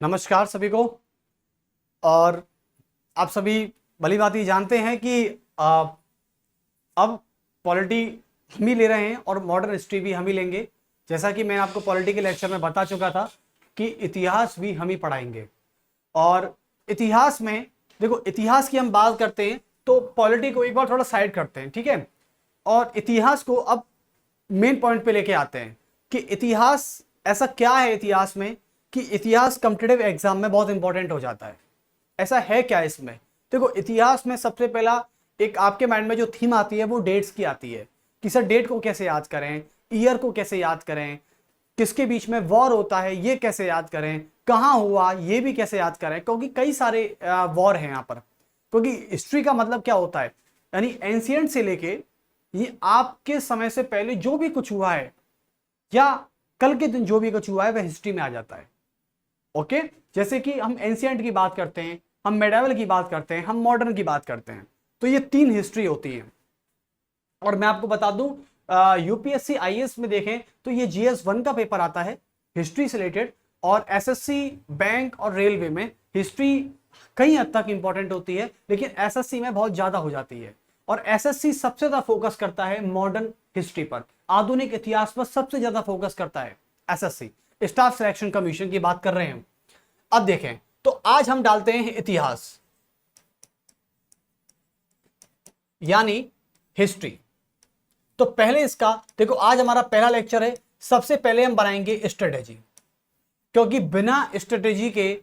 नमस्कार सभी को। और आप सभी भली भांति जानते हैं कि अब पॉलिटी हम ही ले रहे हैं और मॉडर्न हिस्ट्री भी हम ही लेंगे। जैसा कि मैं आपको पॉलिटी के लेक्चर में बता चुका था कि इतिहास भी हम ही पढ़ाएंगे। और इतिहास में देखो, इतिहास की हम बात करते हैं तो पॉलिटी को एक बार थोड़ा साइड करते हैं, ठीक है, और इतिहास को अब मेन पॉइंट पे लेके आते हैं कि इतिहास ऐसा क्या है इतिहास में कि इतिहास कॉम्पिटिटिव एग्जाम में बहुत इंपॉर्टेंट हो जाता है। ऐसा है क्या इसमें? देखो, इतिहास में सबसे पहला एक आपके माइंड में जो थीम आती है वो डेट्स की आती है कि सर डेट को कैसे याद करें, ईयर को कैसे याद करें, किसके बीच में वॉर होता है ये कैसे याद करें, कहां हुआ ये भी कैसे याद करें, क्योंकि कई सारे वॉर हैं यहाँ पर। क्योंकि हिस्ट्री का मतलब क्या होता है, यानी एंशियंट से लेके ये आपके समय से पहले जो भी कुछ हुआ है या कल के दिन जो भी कुछ हुआ है वह हिस्ट्री में आ जाता है। ओके, जैसे कि हम एंशियंट की बात करते हैं, हम मेडावल की बात करते हैं, हम मॉडर्न की बात करते हैं, तो ये तीन हिस्ट्री होती है। और मैं आपको बता दूं, यूपीएससी आईएएस में देखें तो ये जीएस 1 का पेपर आता है हिस्ट्री से रिलेटेड, और एसएससी बैंक और रेलवे में हिस्ट्री कई हद तक इंपॉर्टेंट होती है, लेकिन एसएससी में बहुत ज्यादा हो जाती है। और एसएससी सबसे ज्यादा फोकस करता है मॉडर्न हिस्ट्री पर, आधुनिक इतिहास पर सबसे ज्यादा फोकस करता है एसएससी। स्टाफ सिलेक्शन कमीशन की बात कर रहे हैं। अब देखें तो आज हम डालते हैं इतिहास यानी हिस्ट्री। तो पहले इसका देखो, आज हमारा पहला लेक्चर है। सबसे पहले हम बनाएंगे स्ट्रेटेजी, क्योंकि बिना स्ट्रेटेजी के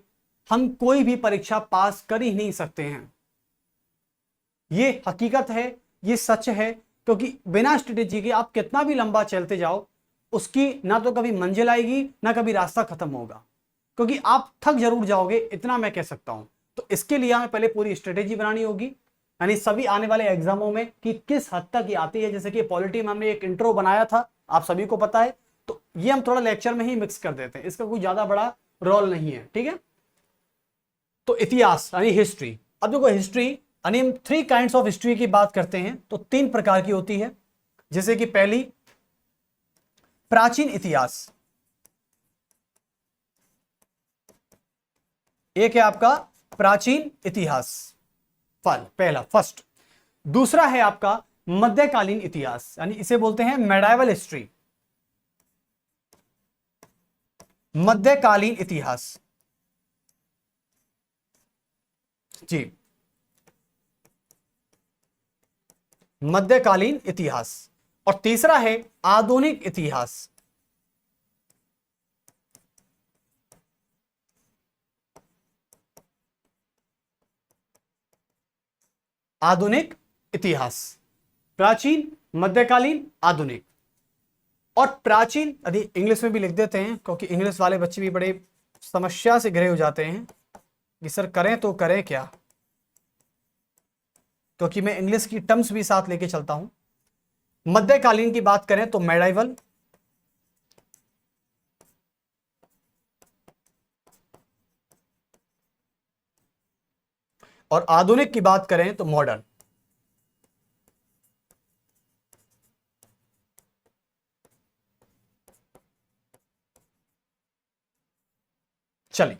हम कोई भी परीक्षा पास कर ही नहीं सकते हैं। ये हकीकत है, ये सच है, क्योंकि बिना स्ट्रेटेजी के आप कितना भी लंबा चलते जाओ उसकी ना तो कभी मंजिल आएगी ना कभी रास्ता खत्म होगा, क्योंकि आप थक जरूर जाओगे, इतना मैं कह सकता हूं। तो इसके लिए हमें पहले पूरी स्ट्रेटेजी बनानी होगी, यानी सभी आने वाले एग्जामों में कि किस हद तक ये आती है। जैसे कि पॉलिटी में हमने एक इंट्रो बनाया था, आप सभी को पता है, तो ये हम थोड़ा लेक्चर में ही मिक्स कर देते हैं, इसका कोई ज्यादा बड़ा रोल नहीं है, ठीक है। तो इतिहास यानी हिस्ट्री। अब देखो, हिस्ट्री यानी हम 3 काइंड्स ऑफ हिस्ट्री की बात करते हैं तो 3 प्रकार की होती है। जैसे कि पहली प्राचीन इतिहास, एक है आपका प्राचीन इतिहास, पहला फर्स्ट। दूसरा है आपका मध्यकालीन इतिहास, यानी इसे बोलते हैं मेडाइवल हिस्ट्री, मध्यकालीन इतिहास जी, मध्यकालीन इतिहास। और तीसरा है आधुनिक इतिहास, आधुनिक इतिहास, प्राचीन, मध्यकालीन, आधुनिक। और प्राचीन यदि इंग्लिश में भी लिख देते हैं, क्योंकि इंग्लिश वाले बच्चे भी बड़े समस्या से घिरे हो जाते हैं कि सर करें तो करें क्या, क्योंकि मैं इंग्लिश की टर्म्स भी साथ लेके चलता हूं। मध्यकालीन की बात करें तो मेडाइवल, और आधुनिक की बात करें तो मॉडर्न। चलिए,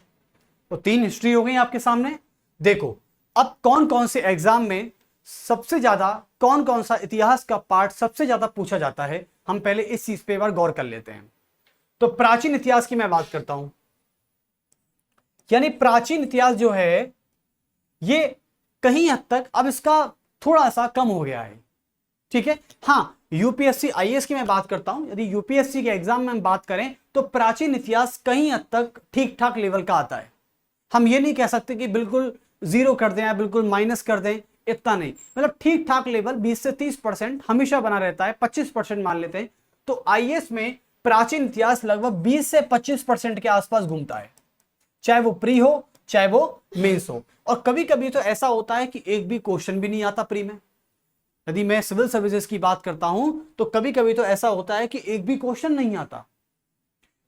तो 3 हिस्ट्री हो गई आपके सामने। देखो अब कौन कौन से एग्जाम में सबसे ज्यादा कौन कौन सा इतिहास का पार्ट सबसे ज्यादा पूछा जाता है, हम पहले इस चीज पे एक बार गौर कर लेते हैं। तो प्राचीन इतिहास की मैं बात करता हूं, यानी प्राचीन इतिहास जो है ये कहीं हद तक अब इसका थोड़ा सा कम हो गया है, ठीक है। हाँ, यूपीएससी आईएएस की मैं बात करता हूं, यदि यूपीएससी के एग्जाम में हम बात करें तो प्राचीन इतिहास कहीं हद तक ठीक ठाक लेवल का आता है। हम ये नहीं कह सकते कि बिल्कुल 0 कर दें या बिल्कुल माइनस कर दें, इतना नहीं, मतलब ठीक ठाक लेवल 20 से 30% हमेशा बना रहता है, 25% मान लेते हैं। तो आईएएस में प्राचीन इतिहास लगभग 20 से 25% के आसपास घूमता है, चाहे वो प्री हो चाहे वो मेंस हो। और कभी कभी तो ऐसा होता है कि एक भी क्वेश्चन भी नहीं आता प्री में। यदि मैं सिविल सर्विसेज की बात करता हूं तो कभी कभी तो ऐसा होता है कि एक भी क्वेश्चन नहीं आता,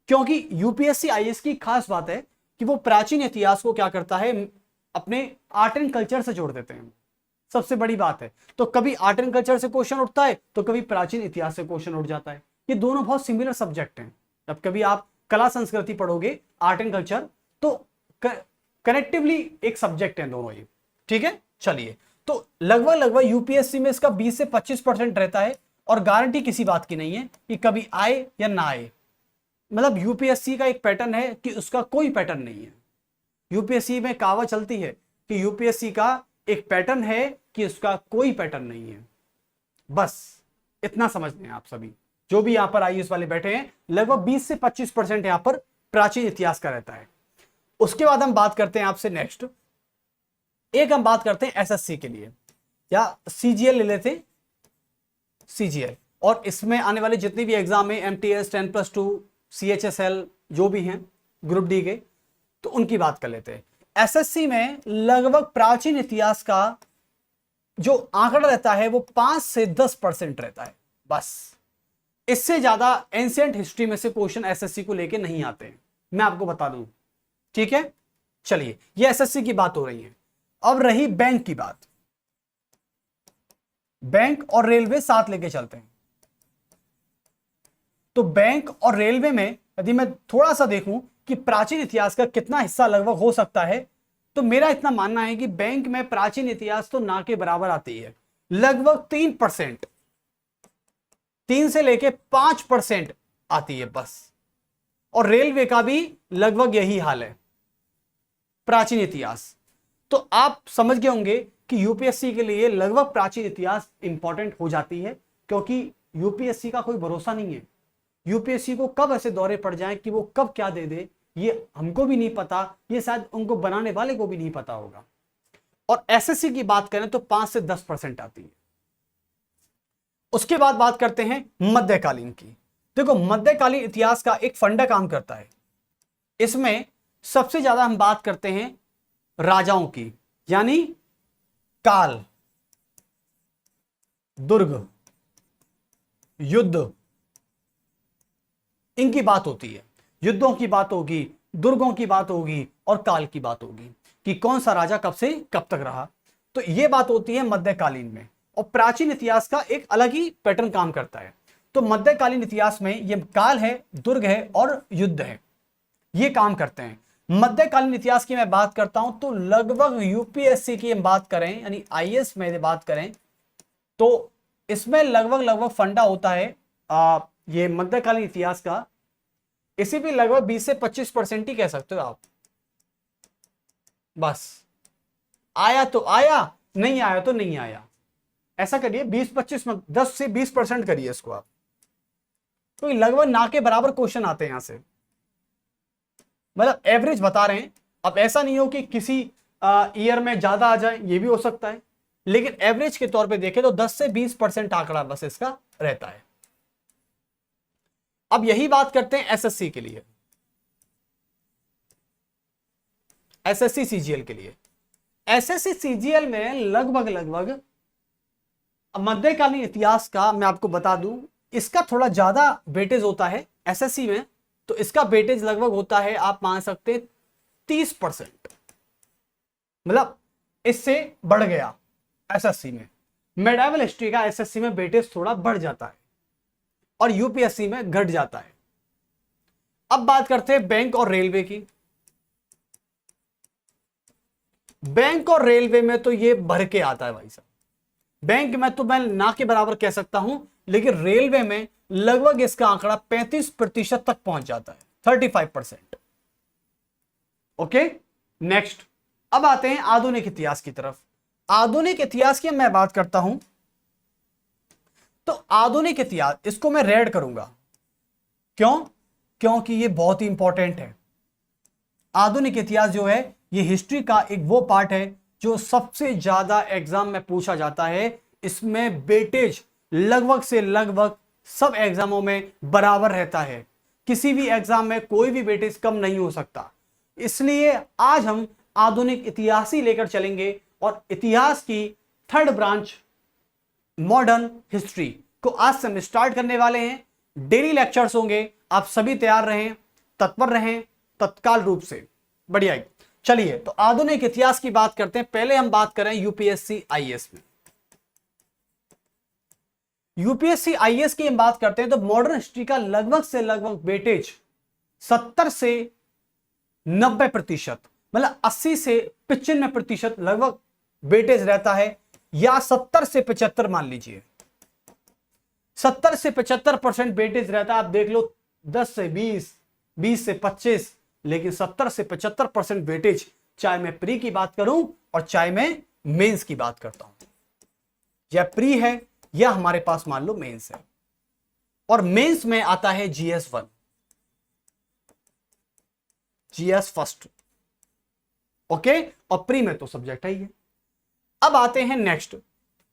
क्योंकि यूपीएससी आईएएस की खास बात है कि वो प्राचीन इतिहास को क्या करता है, अपने आर्ट एंड कल्चर से जोड़ देते हैं, सबसे बड़ी बात है। तो कभी आर्ट एंड कल्चर से क्वेश्चन उठता है तो कभी प्राचीन इतिहास से क्वेश्चन उठ जाता है। ये दोनों बहुत सिमिलर सब्जेक्ट हैं। जब कभी आप कला संस्कृति पढ़ोगे, आर्ट एंड कल्चर, तो कनेक्टिवली एक सब्जेक्ट है दोनों ये, ठीक है। चलिए, तो लगभग लगभग यूपीएससी में इसका 20 से 25% रहता है और गारंटी किसी बात की नहीं है कि कभी आए या ना आए। मतलब यूपीएससी का एक पैटर्न है कि उसका कोई पैटर्न नहीं है। यूपीएससी में कहावत चलती है कि यूपीएससी का एक पैटर्न है कि उसका कोई पैटर्न नहीं है। बस इतना समझ लें आप सभी जो भी यहां पर आईएएस वाले बैठे हैं, लगभग 20 से 25% यहां पर प्राचीन इतिहास का रहता है। उसके बाद हम बात करते हैं आपसे नेक्स्ट, एक हम बात करते हैं एसएससी के लिए, या सीजीएल ले लेते हैं, सीजीएल। और इसमें आने वाले जितने भी एग्जाम है, एमटीएस, 10+2, सीएचएसएल जो भी हैं ग्रुप डी के, तो उनकी बात कर लेते हैं। एसएससी में लगभग प्राचीन इतिहास का जो आंकड़ा रहता है वो 5 से 10% रहता है बस। इससे ज्यादा एंशिएंट हिस्ट्री में से क्वेश्चन एसएससी को लेके नहीं आते हैं, मैं आपको बता दूं, ठीक है। चलिए, ये एसएससी की बात हो रही है। अब रही बैंक की बात। बैंक और रेलवे साथ लेके चलते हैं। तो बैंक और रेलवे में यदि मैं थोड़ा सा देखूं कि प्राचीन इतिहास का कितना हिस्सा लगभग हो सकता है, तो मेरा इतना मानना है कि बैंक में प्राचीन इतिहास तो ना के बराबर आती है, लगभग 3%, 3 से लेके 5% आती है बस। और रेलवे का भी लगभग यही हाल है, प्राचीन इतिहास। तो आप समझ गए होंगे कि यूपीएससी के लिए लगभग प्राचीन इतिहास इंपॉर्टेंट हो जाती है, क्योंकि यूपीएससी का कोई भरोसा नहीं है। यूपीएससी को कब ऐसे दौरे पड़ जाएं कि वो कब क्या दे दे, ये हमको भी नहीं पता, ये शायद उनको बनाने वाले को भी नहीं पता होगा। और एसएससी की बात करें तो 5 से 10% आती है। उसके बाद बात करते हैं मध्यकालीन की। देखो, मध्यकालीन इतिहास का एक फंडा काम करता है। इसमें सबसे ज्यादा हम बात करते हैं राजाओं की, यानी काल, दुर्ग, युद्ध, इनकी बात होती है। युद्धों की बात होगी, दुर्गों की बात होगी और काल की बात होगी कि कौन सा राजा कब से कब तक रहा। तो यह बात होती है मध्यकालीन में। और प्राचीन इतिहास का एक अलग ही पैटर्न काम करता है। तो मध्यकालीन इतिहास में यह काल है, दुर्ग है और युद्ध है, ये काम करते हैं। मध्यकालीन इतिहास की मैं बात करता हूं तो लगभग यूपीएससी की हम बात करें, यानी आईएएस में बात करें, तो इसमें लगभग लगभग फंडा होता है ये मध्यकालीन इतिहास का। इसी भी लगभग 20 से 25% ही कह सकते हो आप। बस आया तो आया, नहीं आया तो नहीं आया, ऐसा करिए। 20-25 मत, 10 से 20% करिए इसको आप, तो लगभग ना के बराबर क्वेश्चन आते हैं यहां से। मतलब एवरेज बता रहे हैं। अब ऐसा नहीं हो कि किसी ईयर में ज्यादा आ जाए, ये भी हो सकता है, लेकिन एवरेज के तौर पे देखें तो 10 से 20% आंकड़ा बस इसका रहता है। अब यही बात करते हैं एसएससी के लिए, एसएससी सीजीएल के लिए। एसएससी सीजीएल में लगभग लगभग मध्यकालीन इतिहास का मैं आपको बता दूं, इसका थोड़ा ज्यादा वेटेज होता है एसएससी में। तो इसका वेटेज लगभग होता है, आप मान सकते हैं 30%, मतलब इससे बढ़ गया एसएससी में। मेडिवल हिस्ट्री का एसएससी में वेटेज थोड़ा बढ़ जाता है और यूपीएससी में घट जाता है। अब बात करते हैं बैंक और रेलवे की। बैंक और रेलवे में तो ये भर के आता है भाई साहब। बैंक में तो मैं ना के बराबर कह सकता हूं, लेकिन रेलवे में लगभग इसका आंकड़ा 35% तक पहुंच जाता है, 35%। Okay, next. अब आते हैं आधुनिक इतिहास की तरफ। आधुनिक इतिहास की मैं बात करता हूं तो आधुनिक इतिहास, इसको मैं रेड करूंगा। क्यों? क्योंकि ये बहुत ही इंपॉर्टेंट है। आधुनिक इतिहास जो है ये हिस्ट्री का एक वो पार्ट है जो सबसे ज्यादा एग्जाम में पूछा जाता है। इसमें वेटेज लगभग से लगभग सब एग्जामों में बराबर रहता है, किसी भी एग्जाम में कोई भी वेटेज कम नहीं हो सकता। इसलिए आज हम आधुनिक इतिहास ही लेकर चलेंगे और इतिहास की थर्ड ब्रांच मॉडर्न हिस्ट्री को आज से हम स्टार्ट करने वाले हैं। डेली लेक्चर्स होंगे, आप सभी तैयार रहें, तत्पर रहें तत्काल रूप से। बढ़िया। चलिए, तो आधुनिक इतिहास की बात करते हैं। पहले हम बात करें यूपीएससी आईएएस में। यूपीएससी आईएएस की हम बात करते हैं तो मॉडर्न हिस्ट्री का लगभग से लगभग वेटेज 70 से 90%, मतलब 80 से 95% लगभग वेटेज रहता है, या 70 से 75 मान लीजिए, 70 से 75% वेटेज रहता है। आप देख लो 10 से 20, 20 से 25, लेकिन 70 से 75% वेटेज, चाहे मैं प्री की बात करूं और चाहे मैं मेंस की बात करता हूं, या प्री है या हमारे पास मान लो मेंस है। और मेंस में आता है GS1, GS फर्स्ट, ओके, और प्री में तो सब्जेक्ट है ही है। अब आते हैं नेक्स्ट,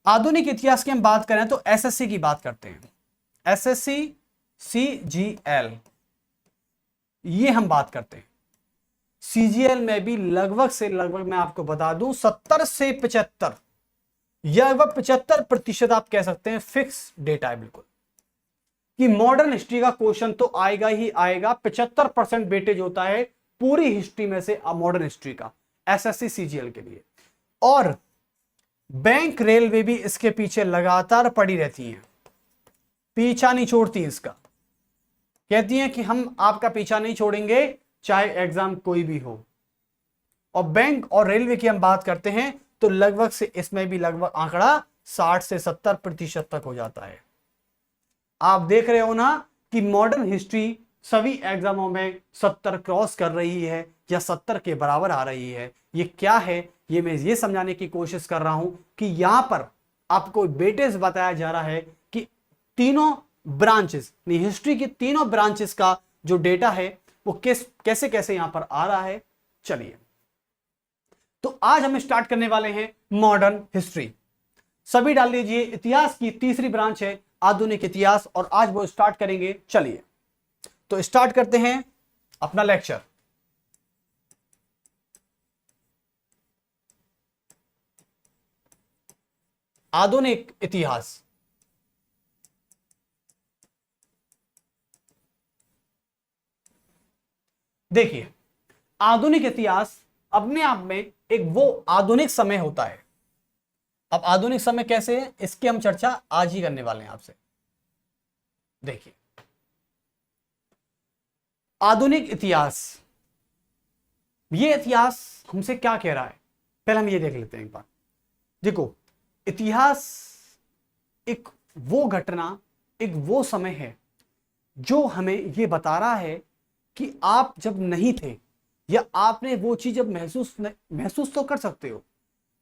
आधुनिक इतिहास की हम बात करें तो SSC की बात करते हैं, SSC CGL, ये हम बात करते हैं। CGL में भी लगभग से लगभग मैं आपको बता दूं 70 से 75 या 75% आप कह सकते हैं फिक्स डेटा है बिल्कुल, कि मॉडर्न हिस्ट्री का क्वेश्चन तो आएगा ही आएगा। 75% वेटेज होता है पूरी हिस्ट्री में से मॉडर्न हिस्ट्री का, SSC CGL के लिए। और बैंक रेलवे भी इसके पीछे लगातार पड़ी रहती हैं, पीछा नहीं छोड़ती इसका, कहती हैं कि हम आपका पीछा नहीं छोड़ेंगे चाहे एग्जाम कोई भी हो। और बैंक और रेलवे की हम बात करते हैं तो लगभग से इसमें भी लगभग आंकड़ा 60 से 70% तक हो जाता है। आप देख रहे हो ना कि मॉडर्न हिस्ट्री सभी एग्जामों में 70 क्रॉस कर रही है या 70 के बराबर आ रही है। ये क्या है, ये मैं ये समझाने की कोशिश कर रहा हूं कि यहां पर आपको वेटेज बताया जा रहा है कि तीनों ब्रांचेस, हिस्ट्री की तीनों ब्रांचेस का जो डेटा है वो कैसे कैसे यहां पर आ रहा है। चलिए, तो आज हम स्टार्ट करने वाले हैं मॉडर्न हिस्ट्री। सभी डाल लीजिए, इतिहास की तीसरी ब्रांच है आधुनिक इतिहास, और आज वो स्टार्ट करेंगे। चलिए, तो स्टार्ट करते हैं अपना लेक्चर। आधुनिक इतिहास, देखिए, आधुनिक इतिहास अपने आप में एक वो आधुनिक समय होता है। अब आधुनिक समय कैसे है इसकी हम चर्चा आज ही करने वाले हैं आपसे। देखिए, आधुनिक इतिहास, ये इतिहास हमसे क्या कह रहा है, पहले हम ये देख लेते हैं एक बार। देखो, इतिहास एक वो घटना, एक वो समय है जो हमें ये बता रहा है कि आप जब नहीं थे, या आपने वो चीज जब महसूस तो कर सकते हो,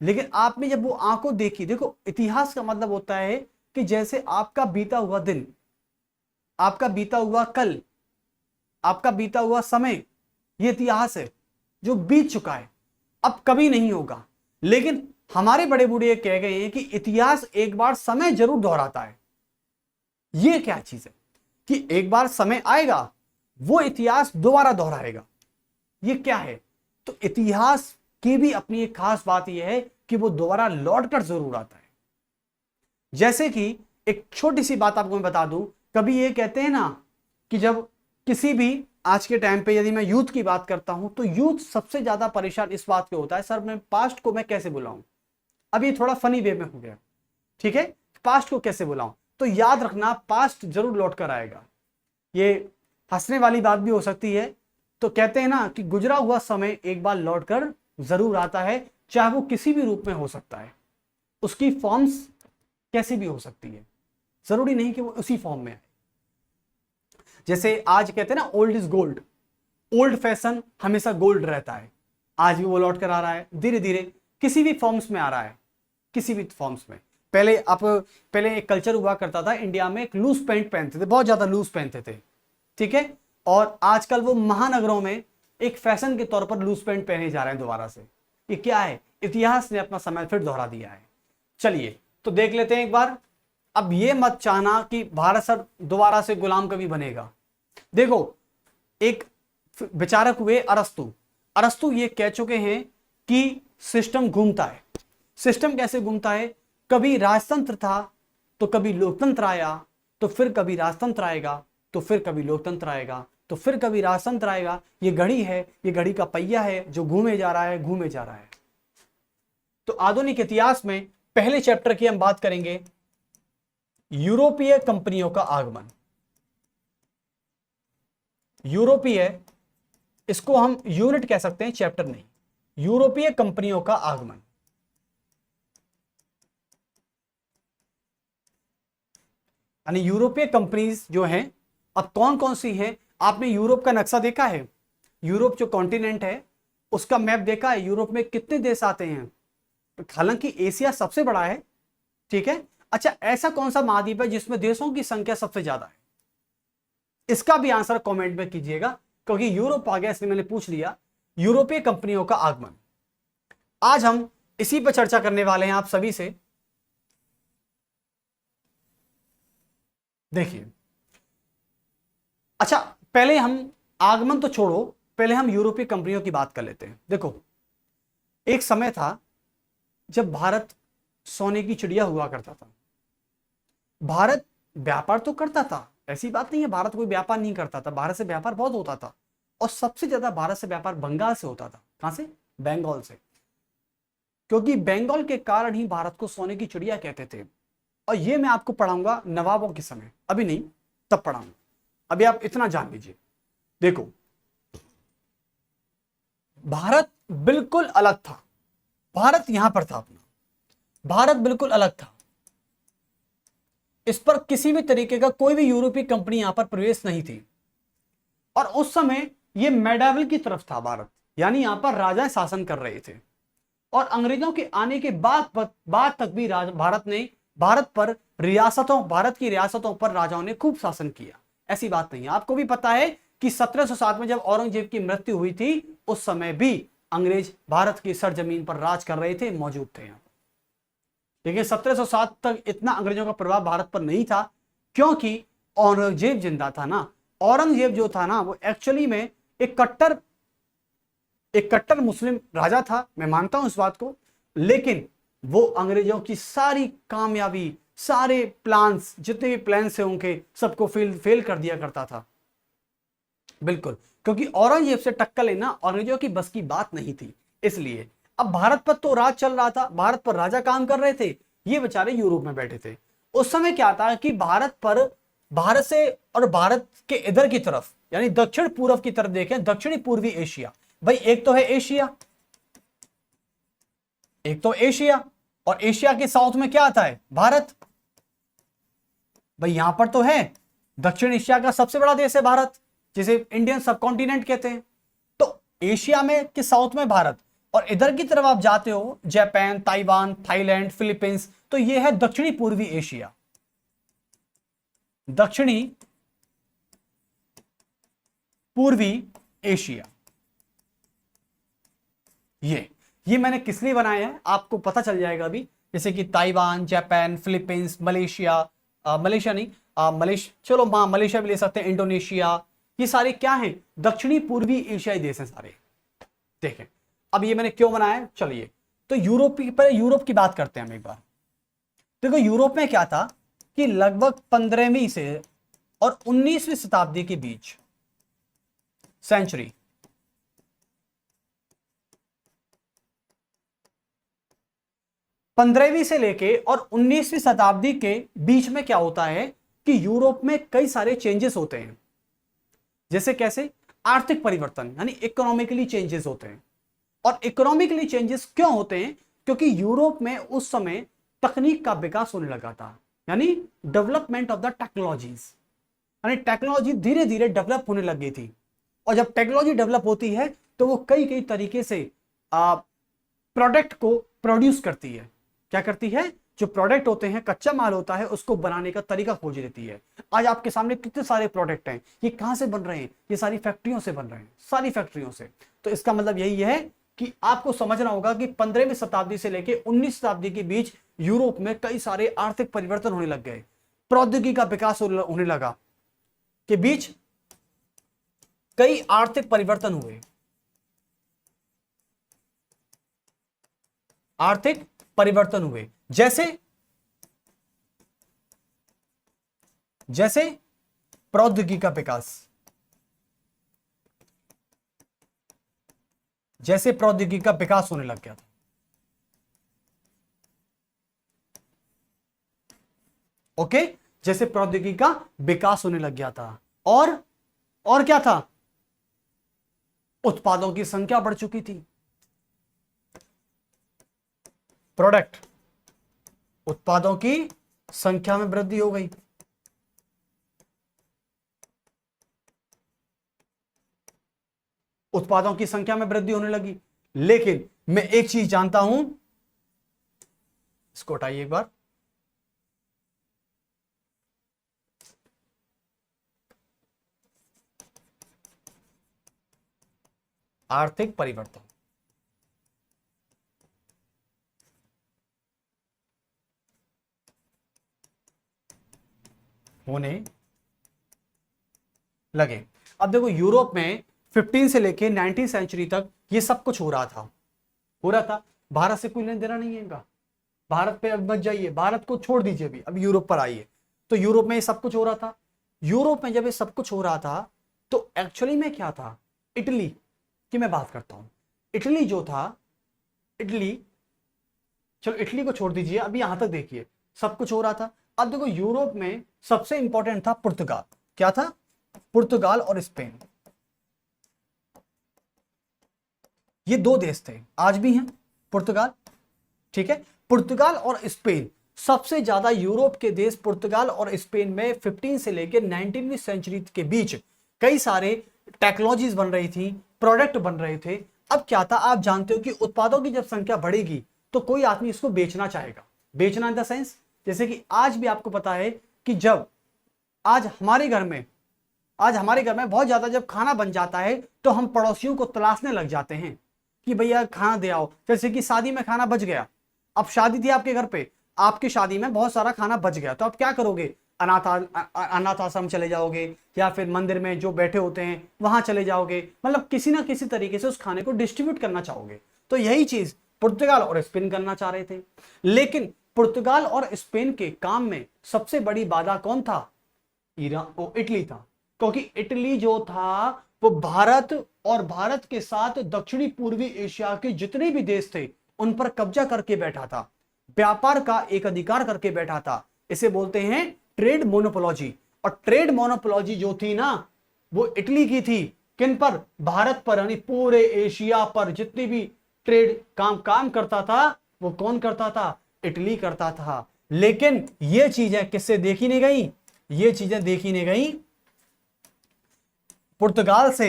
लेकिन आपने जब वो आंखों देखी। देखो, इतिहास का मतलब होता है कि जैसे आपका बीता हुआ दिन, आपका बीता हुआ कल, आपका बीता हुआ समय, ये इतिहास है जो बीत चुका है, अब कभी नहीं होगा। लेकिन हमारे बड़े बूढ़े ये कह गए हैं कि इतिहास एक बार समय जरूर दोहराता है। ये क्या चीज है कि एक बार समय आएगा, वो इतिहास दोबारा दोहराएगा। ये क्या है, तो इतिहास की भी अपनी एक खास बात यह है कि वो दोबारा लौट कर जरूर आता है। जैसे कि एक छोटी सी बात आपको मैं बता दूं, कभी ये कहते हैं ना कि जब किसी भी आज के टाइम पे, यदि मैं यूथ की बात करता हूं तो यूथ सबसे ज्यादा परेशान इस बात पे होता है, सर मैं पास्ट को मैं कैसे बुलाऊं। अब ये थोड़ा फनी वे में हो गया, ठीक है, पास्ट को कैसे बुलाऊं। तो याद रखना, पास्ट जरूर लौट कर आएगा। ये हंसने वाली बात भी हो सकती है। तो कहते हैं ना कि गुजरा हुआ समय एक बार लौट कर जरूर आता है, चाहे वो किसी भी रूप में हो सकता है, उसकी फॉर्म्स कैसी भी हो सकती है, जरूरी नहीं कि वो उसी फॉर्म में आए। जैसे आज कहते हैं ना old is gold, old fashion हमेशा गोल्ड रहता है, आज भी वो लौट कर आ रहा है, धीरे धीरे किसी भी फॉर्म्स में आ रहा है, किसी भी फॉर्म्स में। पहले एक कल्चर हुआ करता था इंडिया में, एक लूज पैंट पहनते थे, बहुत ज्यादा लूज पहनते थे, ठीक है, और आजकल वो महानगरों में एक फैशन के तौर पर लूज पैंट पहने जा रहे हैं दोबारा से। ये क्या है, इतिहास ने अपना समय फिर दोहरा दिया है। चलिए, तो देख लेते हैं एक बार। अब ये मत चाहना कि भारत सर दोबारा से गुलाम कभी बनेगा। देखो, एक विचारक हुए अरस्तु ये कह चुके हैं कि सिस्टम घूमता है। सिस्टम कैसे घूमता है, कभी राजतंत्र था तो कभी लोकतंत्र आया, तो फिर कभी राजतंत्र आएगा, तो फिर कभी लोकतंत्र आएगा, तो फिर कभी राजतंत्र आएगा। ये घड़ी है, ये घड़ी का पहिया है जो घूमे जा रहा है, घूमे जा रहा है। तो आधुनिक इतिहास में पहले चैप्टर की हम बात करेंगे, यूरोपीय कंपनियों का आगमन। यूरोपीय, इसको हम यूनिट कह सकते हैं, चैप्टर नहीं। यूरोपीय कंपनियों का आगमन। यानी यूरोपीय कंपनीज जो हैं, अब कौन कौन सी हैं? आपने यूरोप का नक्शा देखा है? यूरोप जो कॉन्टिनेंट है उसका मैप देखा है? यूरोप में कितने देश आते हैं? हालांकि एशिया सबसे बड़ा है, ठीक है। अच्छा, ऐसा कौन सा महाद्वीप है जिसमें देशों की संख्या सबसे ज्यादा है? इसका भी आंसर कमेंट में कीजिएगा, क्योंकि यूरोप आ गया इसलिए मैंने पूछ लिया। यूरोपीय कंपनियों का आगमन, आज हम इसी पर चर्चा करने वाले हैं आप सभी से। देखिए, अच्छा पहले हम आगमन तो छोड़ो, पहले हम यूरोपीय कंपनियों की बात कर लेते हैं। देखो, एक समय था जब भारत सोने की चिड़िया हुआ करता था। भारत व्यापार तो करता था, ऐसी बात नहीं है भारत कोई व्यापार नहीं करता था, भारत से व्यापार बहुत होता था। और सबसे ज्यादा भारत से व्यापार बंगाल से होता था। कहां से? बंगाल से। क्योंकि बंगाल के कारण ही भारत को सोने की चिड़िया कहते थे। और ये मैं आपको पढ़ाऊंगा नवाबों के समय, अभी नहीं, तब पढ़ाऊंगा। अभी आप इतना जान लीजिए। देखो, भारत बिल्कुल अलग था। भारत यहां पर था अपना, भारत बिल्कुल अलग था। इस पर किसी भी तरीके का कोई भी यूरोपीय कंपनी यहां पर प्रवेश नहीं थी। और उस समय यह मेडावल की तरफ था भारत, यानी यहां पर राजा शासन कर रहे थे। और अंग्रेजों के आने के बाद तक भी भारत ने भारत की रियासतों पर राजाओं ने खूब शासन किया। ऐसी बात नहीं है। आपको भी पता है कि 1707 में जब औरंगजेब की मृत्यु हुई थी, उस समय भी अंग्रेज भारत की सरजमीन पर राज कर रहे थे, मौजूद थे यहां। लेकिन 1707 तक इतना अंग्रेजों का प्रभाव भारत पर नहीं था, क्योंकि औरंगजेब जिंदा था ना। औरंगजेब जो था ना, वो एक्चुअली में एक कट्टर मुस्लिम राजा था, मैं मानता हूं इस बात को। लेकिन वो अंग्रेजों की सारी कामयाबी, सारे प्लान्स, जितने भी प्लान्स थे उनके, सबको फेल कर दिया करता था। बिल्कुल, क्योंकि औरंगजेब से टक्कर लेना अंग्रेजों की बस की बात नहीं थी। इसलिए अब भारत पर तो राज चल रहा था, भारत पर राजा काम कर रहे थे, ये बेचारे यूरोप में बैठे थे। उस समय क्या था कि भारत से और भारत के इधर की तरफ, यानी दक्षिण पूर्व की तरफ देखें, दक्षिणी पूर्वी एशिया, भाई एक तो है एशिया, एक तो एशिया, और एशिया के साउथ में क्या आता है? भारत। भाई यहां पर तो है, दक्षिण एशिया का सबसे बड़ा देश है भारत, जिसे इंडियन सब कॉन्टिनेंट कहते हैं। तो एशिया में के साउथ में भारत, और इधर की तरफ आप जाते हो, जापान, ताइवान, थाईलैंड, फिलीपींस, तो यह है दक्षिणी पूर्वी एशिया। दक्षिणी पूर्वी एशिया, ये मैंने किस लिए बनाया है आपको पता चल जाएगा अभी। जैसे कि Taiwan, Japan, Philippines, Malaysia, Malaysia नहीं, चलो हाँ मलेशिया भी ले सकते हैं, इंडोनेशिया, ये सारे क्या हैं? दक्षिणी पूर्वी एशियाई देश हैं सारे। देखें, अब ये मैंने क्यों बनाया, चलिए तो यूरोप की बात करते हैं हम एक बार। देखो, यूरोप में क्या था कि लगभग 15वीं से और 19वीं शताब्दी के बीच, सेंचुरी, 15वीं से लेके और 19वीं शताब्दी के बीच में क्या होता है कि यूरोप में कई सारे चेंजेस होते हैं। जैसे कैसे? आर्थिक परिवर्तन, यानी इकोनॉमिकली चेंजेस होते हैं। और इकोनॉमिकली चेंजेस क्यों होते हैं? क्योंकि यूरोप में उस समय तकनीक का विकास होने लगा था, यानी डेवलपमेंट ऑफ द टेक्नोलॉजीज, यानी टेक्नोलॉजी धीरे धीरे डेवलप होने लग गई थी। और जब टेक्नोलॉजी डेवलप होती है तो वो कई कई तरीके से प्रोडक्ट को प्रोड्यूस करती है। क्या करती है? जो प्रोडक्ट होते हैं, कच्चा माल होता है, उसको बनाने का तरीका खोज लेती है। आज आपके सामने कितने सारे प्रोडक्ट हैं, ये कहां से बन रहे हैं? ये सारी फैक्ट्रियों से बन रहे हैं, सारी फैक्ट्रियों से। तो इसका मतलब यही है कि आपको समझना होगा कि 15वीं शताब्दी से लेकर 19वीं शताब्दी के बीच यूरोप में कई सारे आर्थिक परिवर्तन होने लग गए, प्रौद्योगिकी का विकास होने लगा, के बीच कई आर्थिक परिवर्तन हुए, आर्थिक परिवर्तन हुए। जैसे प्रौद्योगिकी का विकास, जैसे प्रौद्योगिकी का विकास होने लग गया था। ओके, जैसे प्रौद्योगिकी का विकास होने लग गया था। और क्या था? उत्पादों की संख्या बढ़ चुकी थी। प्रोडक्ट, उत्पादों की संख्या में वृद्धि हो गई। उत्पादों की संख्या में वृद्धि होने लगी। लेकिन मैं एक चीज जानता हूं, इसको हटाइए एक बार, आर्थिक परिवर्तन, होने लगे। अब देखो यूरोप में 15 से लेके 19 सेंचुरी तक ये सब कुछ हो रहा था। भारत से कोई लेना देना नहीं है इनका। भारत पे अब मत जाइए, भारत को छोड़ दीजिए, भी अब यूरोप पर आइए। तो यूरोप में ये सब कुछ हो रहा था। यूरोप में जब ये सब कुछ हो रहा था तो एक्चुअली में क्या था, इटली की मैं बात करता हूं। इटली जो था, इटली, चलो इटली को छोड़ दीजिए, अभी यहां तक देखिए सब कुछ हो रहा था। अब देखो यूरोप में सबसे इंपॉर्टेंट था पुर्तगाल। क्या था? पुर्तगाल और स्पेन, ये दो देश थे, आज भी हैं पुर्तगाल, ठीक है। पुर्तगाल और स्पेन, सबसे ज्यादा यूरोप के देश पुर्तगाल और स्पेन में 15 से लेकर 19वीं सेंचुरी के बीच कई सारे टेक्नोलॉजीज बन रही थी, प्रोडक्ट बन रहे थे। अब क्या था, आप जानते हो कि उत्पादों की जब संख्या बढ़ेगी तो कोई आदमी इसको बेचना चाहेगा। बेचना इन द सेंस, जैसे कि आज भी आपको पता है कि जब आज हमारे घर में बहुत ज्यादा जब खाना बन जाता है तो हम पड़ोसियों को तलाशने लग जाते हैं कि भैया खाना दे आओ। जैसे कि शादी में खाना बच गया, अब शादी थी आपके घर पे, आपकी शादी में बहुत सारा खाना बच गया, तो आप क्या करोगे? अनाथ आश्रम चले जाओगे, या फिर मंदिर में जो बैठे होते हैं वहां चले जाओगे, मतलब किसी ना किसी तरीके से उस खाने को डिस्ट्रीब्यूट करना चाहोगे। तो यही चीज पुर्तगाल और स्पेन करना चाह रहे थे। लेकिन पुर्तगाल और स्पेन के काम में सबसे बड़ी बाधा कौन था? इटली था। क्योंकि इटली जो था वो भारत और भारत के साथ दक्षिणी पूर्वी एशिया के जितने भी देश थे उन पर कब्जा करके बैठा था, व्यापार का एक अधिकार करके बैठा था। इसे बोलते हैं ट्रेड मोनोपोलॉजी। और ट्रेड मोनोपोलॉजी जो थी ना, वो इटली की थी। किन पर? भारत पर, यानी पूरे एशिया पर जितनी भी ट्रेड काम करता था वो कौन करता था? इटली करता था। लेकिन ये चीजें किससे देखी नहीं गई? ये चीजें देखी नहीं गई पुर्तगाल से।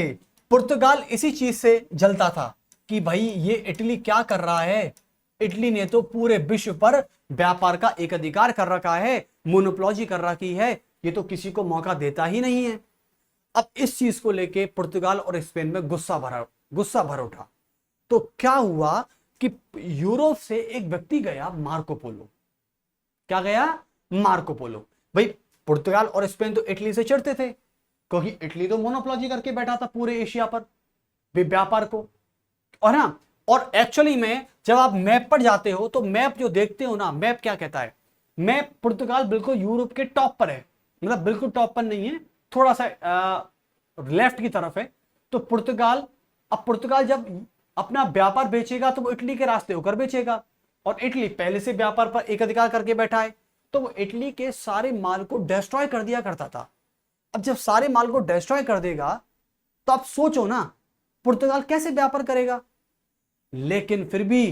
पुर्तगाल इसी चीज से जलता था कि भाई ये इटली क्या कर रहा है, इटली ने तो पूरे विश्व पर व्यापार का एक अधिकार कर रखा है, मोनोपोलॉजी कर रखी है, ये तो किसी को मौका देता ही नहीं है। अब इस चीज को लेके पुर्तगाल और स्पेन में गुस्सा भर उठा। तो क्या हुआ कि यूरोप से एक व्यक्ति गया, मार्को पोलो। क्या गया? Marco Polo. भाई पुर्तगाल और स्पेन तो इटली से चिढ़ते थे क्योंकि इटली तो मोनोपोलॉजी करके बैठा था पूरे एशिया पर व्यापार को, और ना, और एक्चुअली में जब आप मैप पर जाते हो तो मैप जो देखते हो ना, मैप क्या कहता है? मैप पुर्तगाल बिल्कुल यूरोप के टॉप पर है, मतलब बिल्कुल टॉप पर नहीं है, थोड़ा सा लेफ्ट की तरफ है। तो पुर्तगाल, अब पुर्तगाल जब अपना व्यापार बेचेगा तो वो इटली के रास्ते होकर बेचेगा, और इटली पहले से व्यापार पर एक अधिकार करके बैठा है, तो वो इटली के सारे माल को डिस्ट्रॉय कर दिया करता था। अब जब सारे माल को डिस्ट्रॉय कर देगा तो आप सोचो ना पुर्तगाल कैसे व्यापार करेगा। लेकिन फिर भी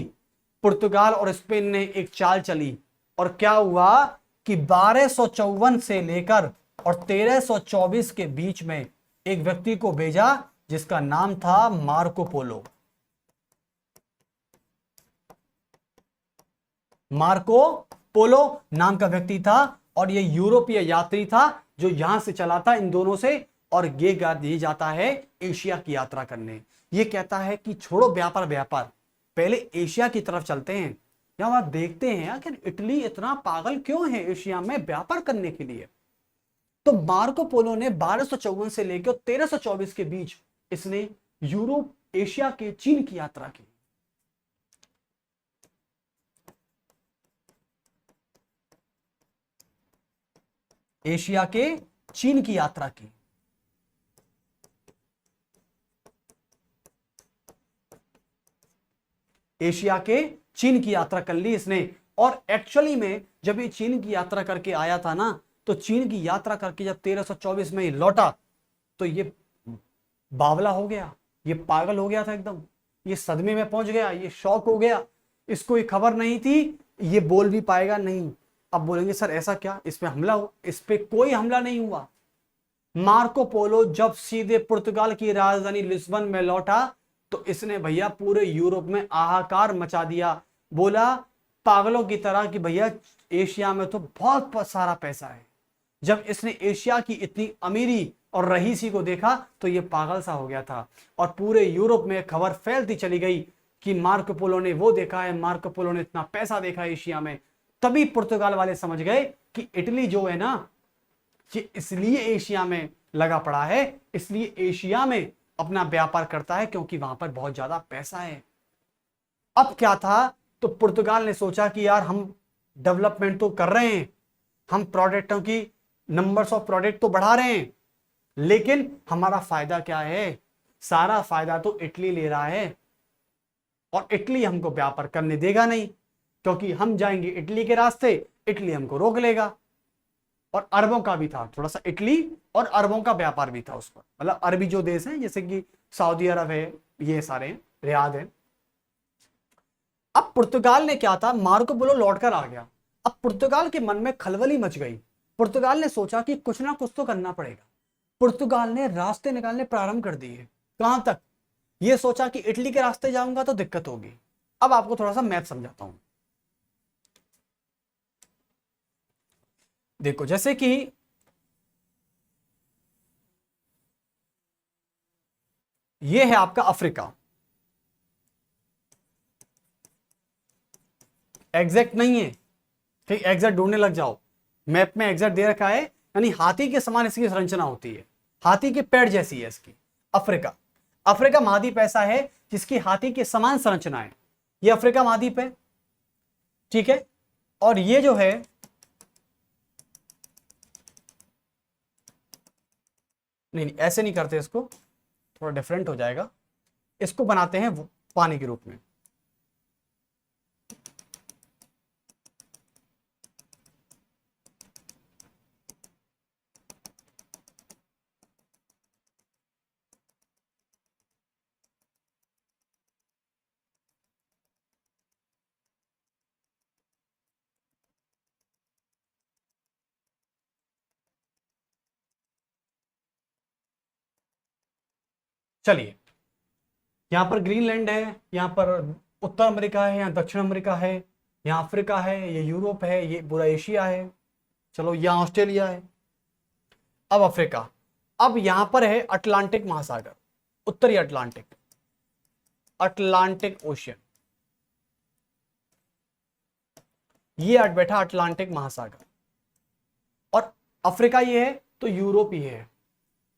पुर्तगाल और स्पेन ने एक चाल चली, और क्या हुआ कि 1254 से लेकर और 1324 के बीच में एक व्यक्ति को भेजा जिसका नाम था मार्को पोलो। मार्को पोलो नाम का व्यक्ति था, और ये यूरोपीय यात्री था जो यहां से चला था इन दोनों से, और ये जाता है एशिया की यात्रा करने। ये कहता है कि छोड़ो व्यापार, पहले एशिया की तरफ चलते हैं, यहां आप देखते हैं आखिर इटली इतना पागल क्यों है एशिया में व्यापार करने के लिए। तो मार्को पोलो ने 1254 से लेकर 1324 के बीच इसने यूरोप, एशिया के चीन की यात्रा की। एशिया के चीन की यात्रा की। एशिया के चीन की यात्रा कर ली इसने। और एक्चुअली में जब ये चीन की यात्रा करके आया था ना, तो चीन की यात्रा करके जब 1324 में लौटा तो ये बावला हो गया, ये पागल हो गया था एकदम, ये सदमे में पहुंच गया, ये शॉक हो गया। इसको ये खबर नहीं थी, ये बोल भी पाएगा नहीं। अब बोलेंगे सर ऐसा क्या, इस पे हमला हुआ? इस पे कोई हमला नहीं हुआ। मार्को पोलो जब सीधे पुर्तगाल की राजधानी लिस्बन में लौटा तो इसने भैया पूरे यूरोप में हाहाकार मचा दिया। बोला पागलों की तरह कि भैया एशिया में तो बहुत सारा पैसा है। जब इसने एशिया की इतनी अमीरी और रईसी को देखा तो ये पागल सा हो गया था, और पूरे यूरोप में खबर फैलती चली गई कि मार्को पोलो ने वो देखा है, मार्को पोलो ने इतना पैसा देखा है एशिया में। तभी पुर्तगाल वाले समझ गए कि इटली जो है ना, ये इसलिए एशिया में लगा पड़ा है, इसलिए एशिया में अपना व्यापार करता है क्योंकि वहां पर बहुत ज्यादा पैसा है। अब क्या था, तो पुर्तगाल ने सोचा कि यार हम डेवलपमेंट तो कर रहे हैं, हम प्रोडक्टों की नंबर्स ऑफ प्रोडक्ट तो बढ़ा रहे हैं, लेकिन हमारा फायदा क्या है? सारा फायदा तो इटली ले रहा है, और इटली हमको व्यापार करने देगा नहीं, क्योंकि हम जाएंगे इटली के रास्ते, इटली हमको रोक लेगा। और अरबों का भी था थोड़ा सा, इटली और अरबों का व्यापार भी था उस पर, मतलब अरबी जो देश हैं जैसे कि सऊदी अरब है, ये सारे हैं, रियाद है। अब पुर्तगाल ने क्या था, मार्को पोलो लौटकर आ गया। अब पुर्तगाल के मन में खलबली मच गई। पुर्तगाल ने सोचा कि कुछ ना कुछ तो करना पड़ेगा। पुर्तगाल ने रास्ते निकालने प्रारंभ कर दिए। कहां तक? ये सोचा कि इटली के रास्ते जाऊंगा तो दिक्कत होगी। अब आपको थोड़ा सा मैप समझाता हूं। देखो जैसे कि ये है आपका अफ्रीका, एग्जैक्ट नहीं है, ठीक, एग्जैक्ट ढूंढने लग जाओ। मैप में एग्जैक्ट दे रखा है, यानी हाथी के समान इसकी संरचना होती है, हाथी के पैर जैसी है इसकी। अफ्रीका, अफ्रीका महाद्वीप ऐसा है जिसकी हाथी के समान संरचना है। ये अफ्रीका महाद्वीप है, ठीक है। और ये जो है, नहीं ऐसे नहीं करते इसको, थोड़ा डिफरेंट हो जाएगा। इसको बनाते हैं पानी के रूप में। चलिए, यहां पर ग्रीनलैंड है, यहां पर उत्तर अमेरिका है, यहां दक्षिण अमेरिका है, यहां अफ्रीका है, ये यूरोप है, ये पूरा एशिया है, चलो यहां ऑस्ट्रेलिया है। अब अफ्रीका, अब यहां पर है अटलांटिक महासागर, उत्तरी अटलांटिक, अटलांटिक ओशियन, ये अट बैठा अटलांटिक महासागर। और अफ्रीका ये है तो यूरोप ये है।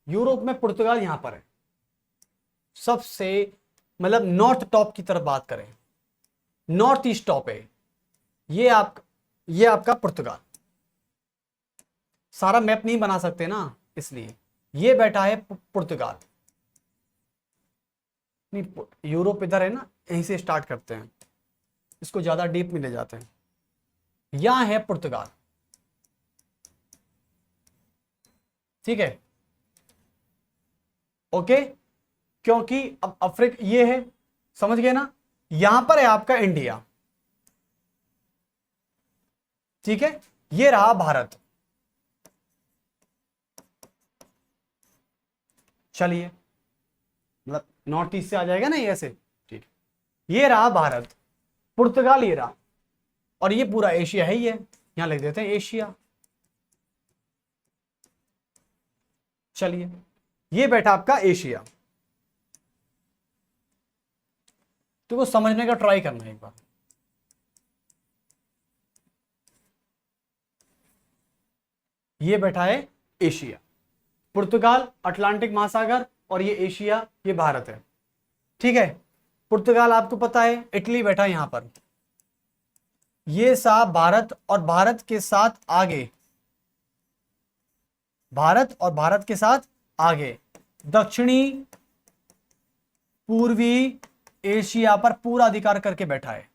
यूरोप में पुर्तगाल यहां पर है सबसे, मतलब नॉर्थ टॉप की तरफ बात करें, नॉर्थ ईस्ट टॉप है ये आपका पुर्तगाल। सारा मैप नहीं बना सकते ना, इसलिए ये बैठा है पुर्तगाल। नहीं, यूरोप इधर है ना, यहीं से स्टार्ट करते हैं, इसको ज्यादा डीप में ले जाते हैं। यहां है पुर्तगाल, ठीक है, ओके। क्योंकि अब अफ्रीका ये है, समझ गए ना। यहां पर है आपका इंडिया, ठीक है, ये रहा भारत। चलिए, मतलब नॉर्थ ईस्ट से आ जाएगा ना ये ऐसे, ठीक। ये रहा भारत, पुर्तगाल ये रहा, और ये पूरा एशिया है, ये यहां लिख देते हैं एशिया। चलिए, ये बैठा आपका एशिया। तो वो समझने का ट्राई करना एक बार। ये बैठा है एशिया, पुर्तगाल अटलांटिक महासागर, और ये एशिया, ये भारत है, ठीक है। पुर्तगाल आपको पता है, इटली बैठा यहां पर, ये सा भारत, और भारत के साथ आगे, भारत और भारत के साथ आगे दक्षिणी पूर्वी एशिया पर पूरा अधिकार करके बैठा है।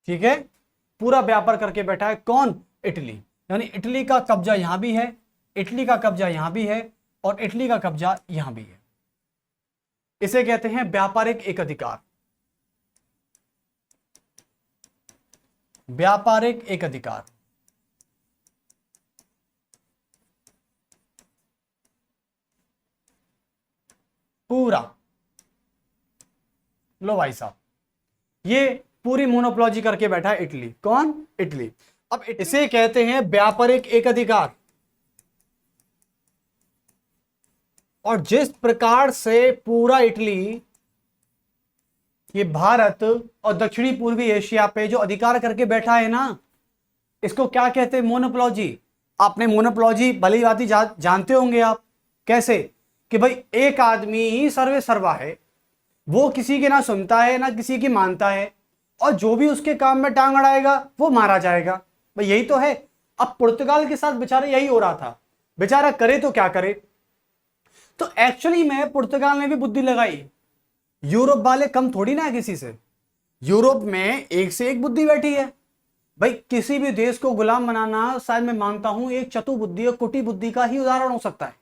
ठीक है, पूरा व्यापार करके बैठा है कौन? इटली। यानी इटली का कब्जा यहां भी है, इटली का कब्जा यहां भी है और इटली का कब्जा यहां भी है। इसे कहते हैं व्यापारिक एकाधिकार। व्यापारिक एकाधिकार। पूरा लो भाई साहब, ये पूरी मोनोपोलॉजी करके बैठा है इटली। कौन? इटली। अब इसे कहते हैं व्यापारिक एकाधिकार। और जिस प्रकार से पूरा इटली ये भारत और दक्षिणी पूर्वी एशिया पे जो अधिकार करके बैठा है ना, इसको क्या कहते हैं? मोनोपोलॉजी। आपने मोनोपोलॉजी भली भांति जानते होंगे आप। कैसे? कि भाई एक आदमी ही सर्वे सर्वा है, वो किसी के ना सुनता है ना किसी की मानता है, और जो भी उसके काम में टांग अड़ाएगा वो मारा जाएगा। भाई यही तो है। अब पुर्तगाल के साथ बेचारे यही हो रहा था। बेचारा करे तो क्या करे। तो एक्चुअली में पुर्तगाल ने भी बुद्धि लगाई। यूरोप वाले कम थोड़ी ना है किसी से। यूरोप में एक से एक बुद्धि बैठी है। भाई किसी भी देश को गुलाम बनाना शायद मैं मानता हूं एक चतु बुद्धि और कुटी बुद्धि का ही उदाहरण हो सकता है।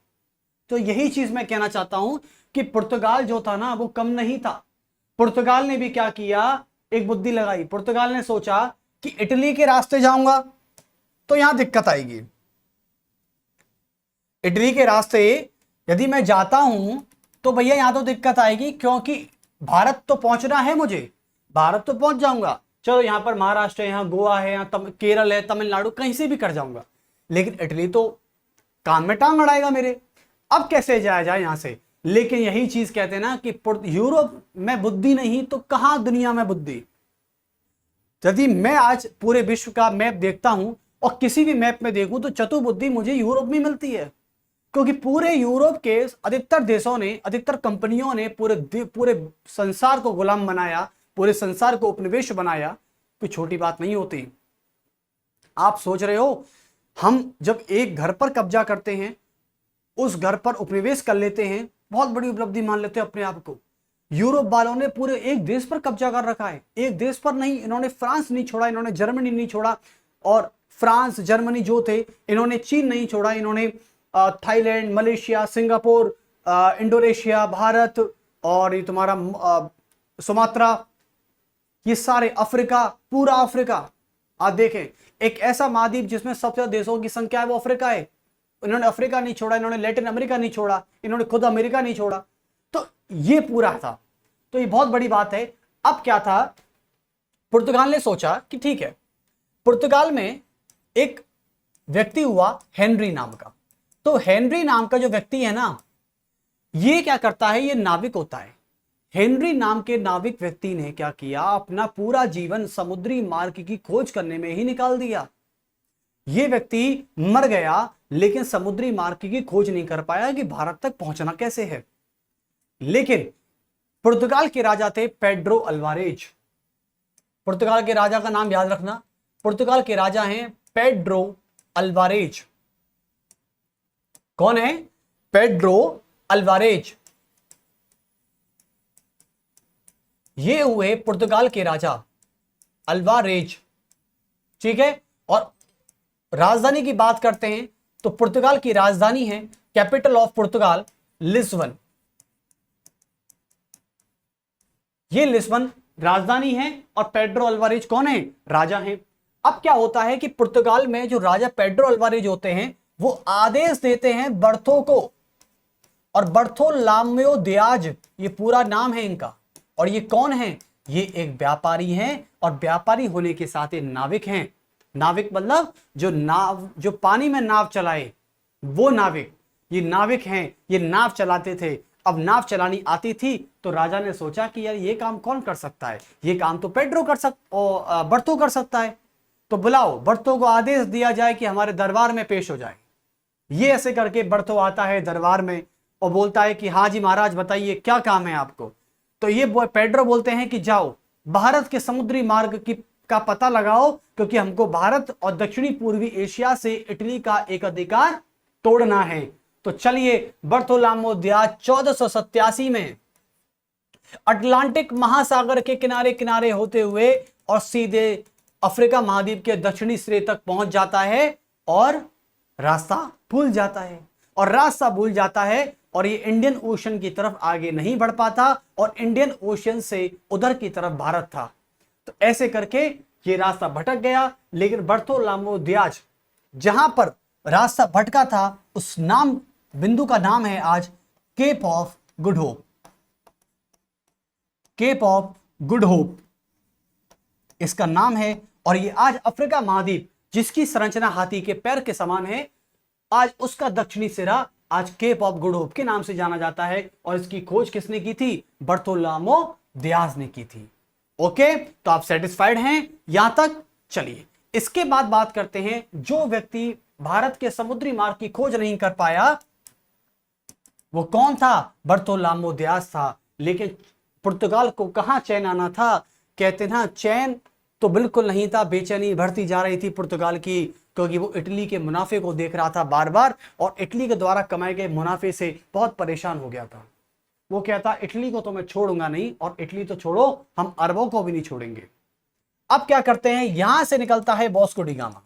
तो यही चीज मैं कहना चाहता हूं कि पुर्तगाल जो था ना वो कम नहीं था। पुर्तगाल ने भी क्या किया? एक बुद्धि लगाई। पुर्तगाल ने सोचा कि इटली के रास्ते जाऊंगा तो यहां दिक्कत आएगी। इटली के रास्ते यदि मैं जाता हूं तो भैया यहां तो दिक्कत आएगी, क्योंकि भारत तो पहुंचना है मुझे। भारत तो पहुंच जाऊंगा, चलो यहां पर महाराष्ट्र है, यहां गोवा है, यहां केरल है, तमिलनाडु, कहीं से भी कर जाऊंगा। लेकिन इटली तो काम में टांग अड़ाएगा मेरे। अब कैसे जाया जाए यहां से? लेकिन यही चीज कहते हैं ना कि यूरोप में बुद्धि नहीं तो कहां दुनिया में बुद्धि। यदि मैं आज पूरे विश्व का मैप देखता हूं और किसी भी मैप में देखूं तो चतुर बुद्धि मुझे यूरोप में मिलती है। क्योंकि पूरे यूरोप के अधिकतर देशों ने, अधिकतर कंपनियों ने पूरे संसार को गुलाम बनाया, पूरे संसार को उपनिवेश बनाया। कोई छोटी बात नहीं होती। आप सोच रहे हो हम जब एक घर पर कब्जा करते हैं, उस घर पर उपनिवेश कर लेते हैं, बहुत बड़ी उपलब्धि मान लेते हैं अपने आप को। यूरोप वालों ने पूरे एक देश पर कब्जा कर रखा है। एक देश पर नहीं, इन्होंने फ्रांस नहीं छोड़ा, इन्होंने जर्मनी नहीं छोड़ा, और फ्रांस जर्मनी जो थे इन्होंने चीन नहीं छोड़ा, इन्होंने Thailand, Malaysia, Singapore, Indonesia, Bharat और ये तुम्हारा सुमात्रा, ये सारे अफ्रीका, पूरा अफ्रीका। आप देखें एक ऐसा महाद्वीप जिसमें सबसे ज्यादा देशों की संख्या है वो अफ्रीका है। इन्होंने अफ्रीका नहीं छोड़ा, इन्होंने लैटिन अमेरिका नहीं छोड़ा, इन्होंने खुद अमेरिका नहीं छोड़ा। तो ये पूरा था। तो ये बहुत बड़ी बात है। अब क्या था? पुर्तगाल ने सोचा कि ठीक है, पुर्तगाल में एक व्यक्ति हुआ हेनरी नाम का। तो हेनरी नाम का जो व्यक्ति है ना, ये क्या करता है? ये नाविक होता है। हेनरी नाम के नाविक व्यक्ति ने क्या किया? अपना पूरा जीवन समुद्री मार्ग की खोज करने में ही निकाल दिया। ये व्यक्ति मर गया, लेकिन समुद्री मार्ग की खोज नहीं कर पाया कि भारत तक पहुंचना कैसे है। लेकिन पुर्तगाल के राजा थे पेड्रो अल्वारेज। पुर्तगाल के राजा का नाम याद रखना। पुर्तगाल के राजा हैं पेड्रो अल्वारेज। कौन है? Pedro Alvarez. ये हुए पुर्तगाल के राजा अल्वारेज। ठीक है। और राजधानी की बात करते हैं तो पुर्तगाल की राजधानी है, कैपिटल ऑफ पुर्तगाल, लिस्बन। ये लिस्बन राजधानी है और पेड्रो अल्वारेज कौन है? राजा है। अब क्या होता है कि पुर्तगाल में जो राजा पेड्रो अल्वारेज होते हैं वो आदेश देते हैं बर्थो को, और बर्थोलोमेओ दियाज ये पूरा नाम है इनका। और ये कौन है? ये एक व्यापारी हैं, और व्यापारी होने के साथ ये नाविक हैं। नाविक मतलब जो पानी में नाव चलाए वो नाविक। ये नाविक हैं, ये नाव चलाते थे। अब नाव चलानी आती थी तो राजा ने सोचा कि यार ये काम कौन कर सकता है? ये काम तो पेड्रो बर्थो कर सकता है। तो बुलाओ, बर्थो को आदेश दिया जाए कि हमारे दरबार में पेश हो जाए। ये ऐसे करके बर्थो आता है दरबार में और बोलता है कि हाँ जी महाराज बताइए क्या काम है आपको। तो ये पेड्रो बोलते हैं कि जाओ भारत के समुद्री मार्ग का पता लगाओ, क्योंकि हमको भारत और दक्षिणी पूर्वी एशिया से इटली का एक अधिकार तोड़ना है। तो चलिए, बर्थोलोमेओ दियाज 1487 में अटलांटिक महासागर के किनारे किनारे होते हुए और सीधे अफ्रीका महाद्वीप के दक्षिणी सिरे तक पहुंच जाता है और रास्ता भूल जाता है, और रास्ता भूल जाता है और ये इंडियन ओशन की तरफ आगे नहीं बढ़ पाता, और इंडियन ओशन से उधर की तरफ भारत था। तो ऐसे करके ये रास्ता भटक गया। लेकिन बर्थोलोमेव दियाज जहां पर रास्ता भटका था उस नाम बिंदु का नाम है आज cape of good hope. Cape of good hope इसका नाम है, और ये आज अफ्रीका महाद्वीप जिसकी संरचना हाथी के पैर के समान है, आज उसका दक्षिणी सिरा आज केप ऑफ गुड होप के नाम से जाना जाता है। और इसकी खोज किसने की थी? बर्थोलोमेव दियाज ने की थी। ओके, तो आप सेटिस्फाइड हैं यहां तक? चलिए इसके बाद बात करते हैं जो व्यक्ति भारत के समुद्री मार्ग की खोज नहीं कर पाया वो कौन था? बर्थोलोमेव दियाज था। लेकिन पुर्तगाल को कहां चैन आना था? कहते ना चैन तो बिल्कुल नहीं था, बेचैनी बढ़ती जा रही थी पुर्तगाल की, क्योंकि वो इटली के मुनाफे को देख रहा था बार बार, और इटली के द्वारा कमाए गए मुनाफे से बहुत परेशान हो गया था। वो कहता इटली को तो मैं छोड़ूंगा नहीं, और इटली तो छोड़ो हम अरबों को भी नहीं छोड़ेंगे। अब क्या करते हैं, यहां से निकलता है वास्को डी गामा,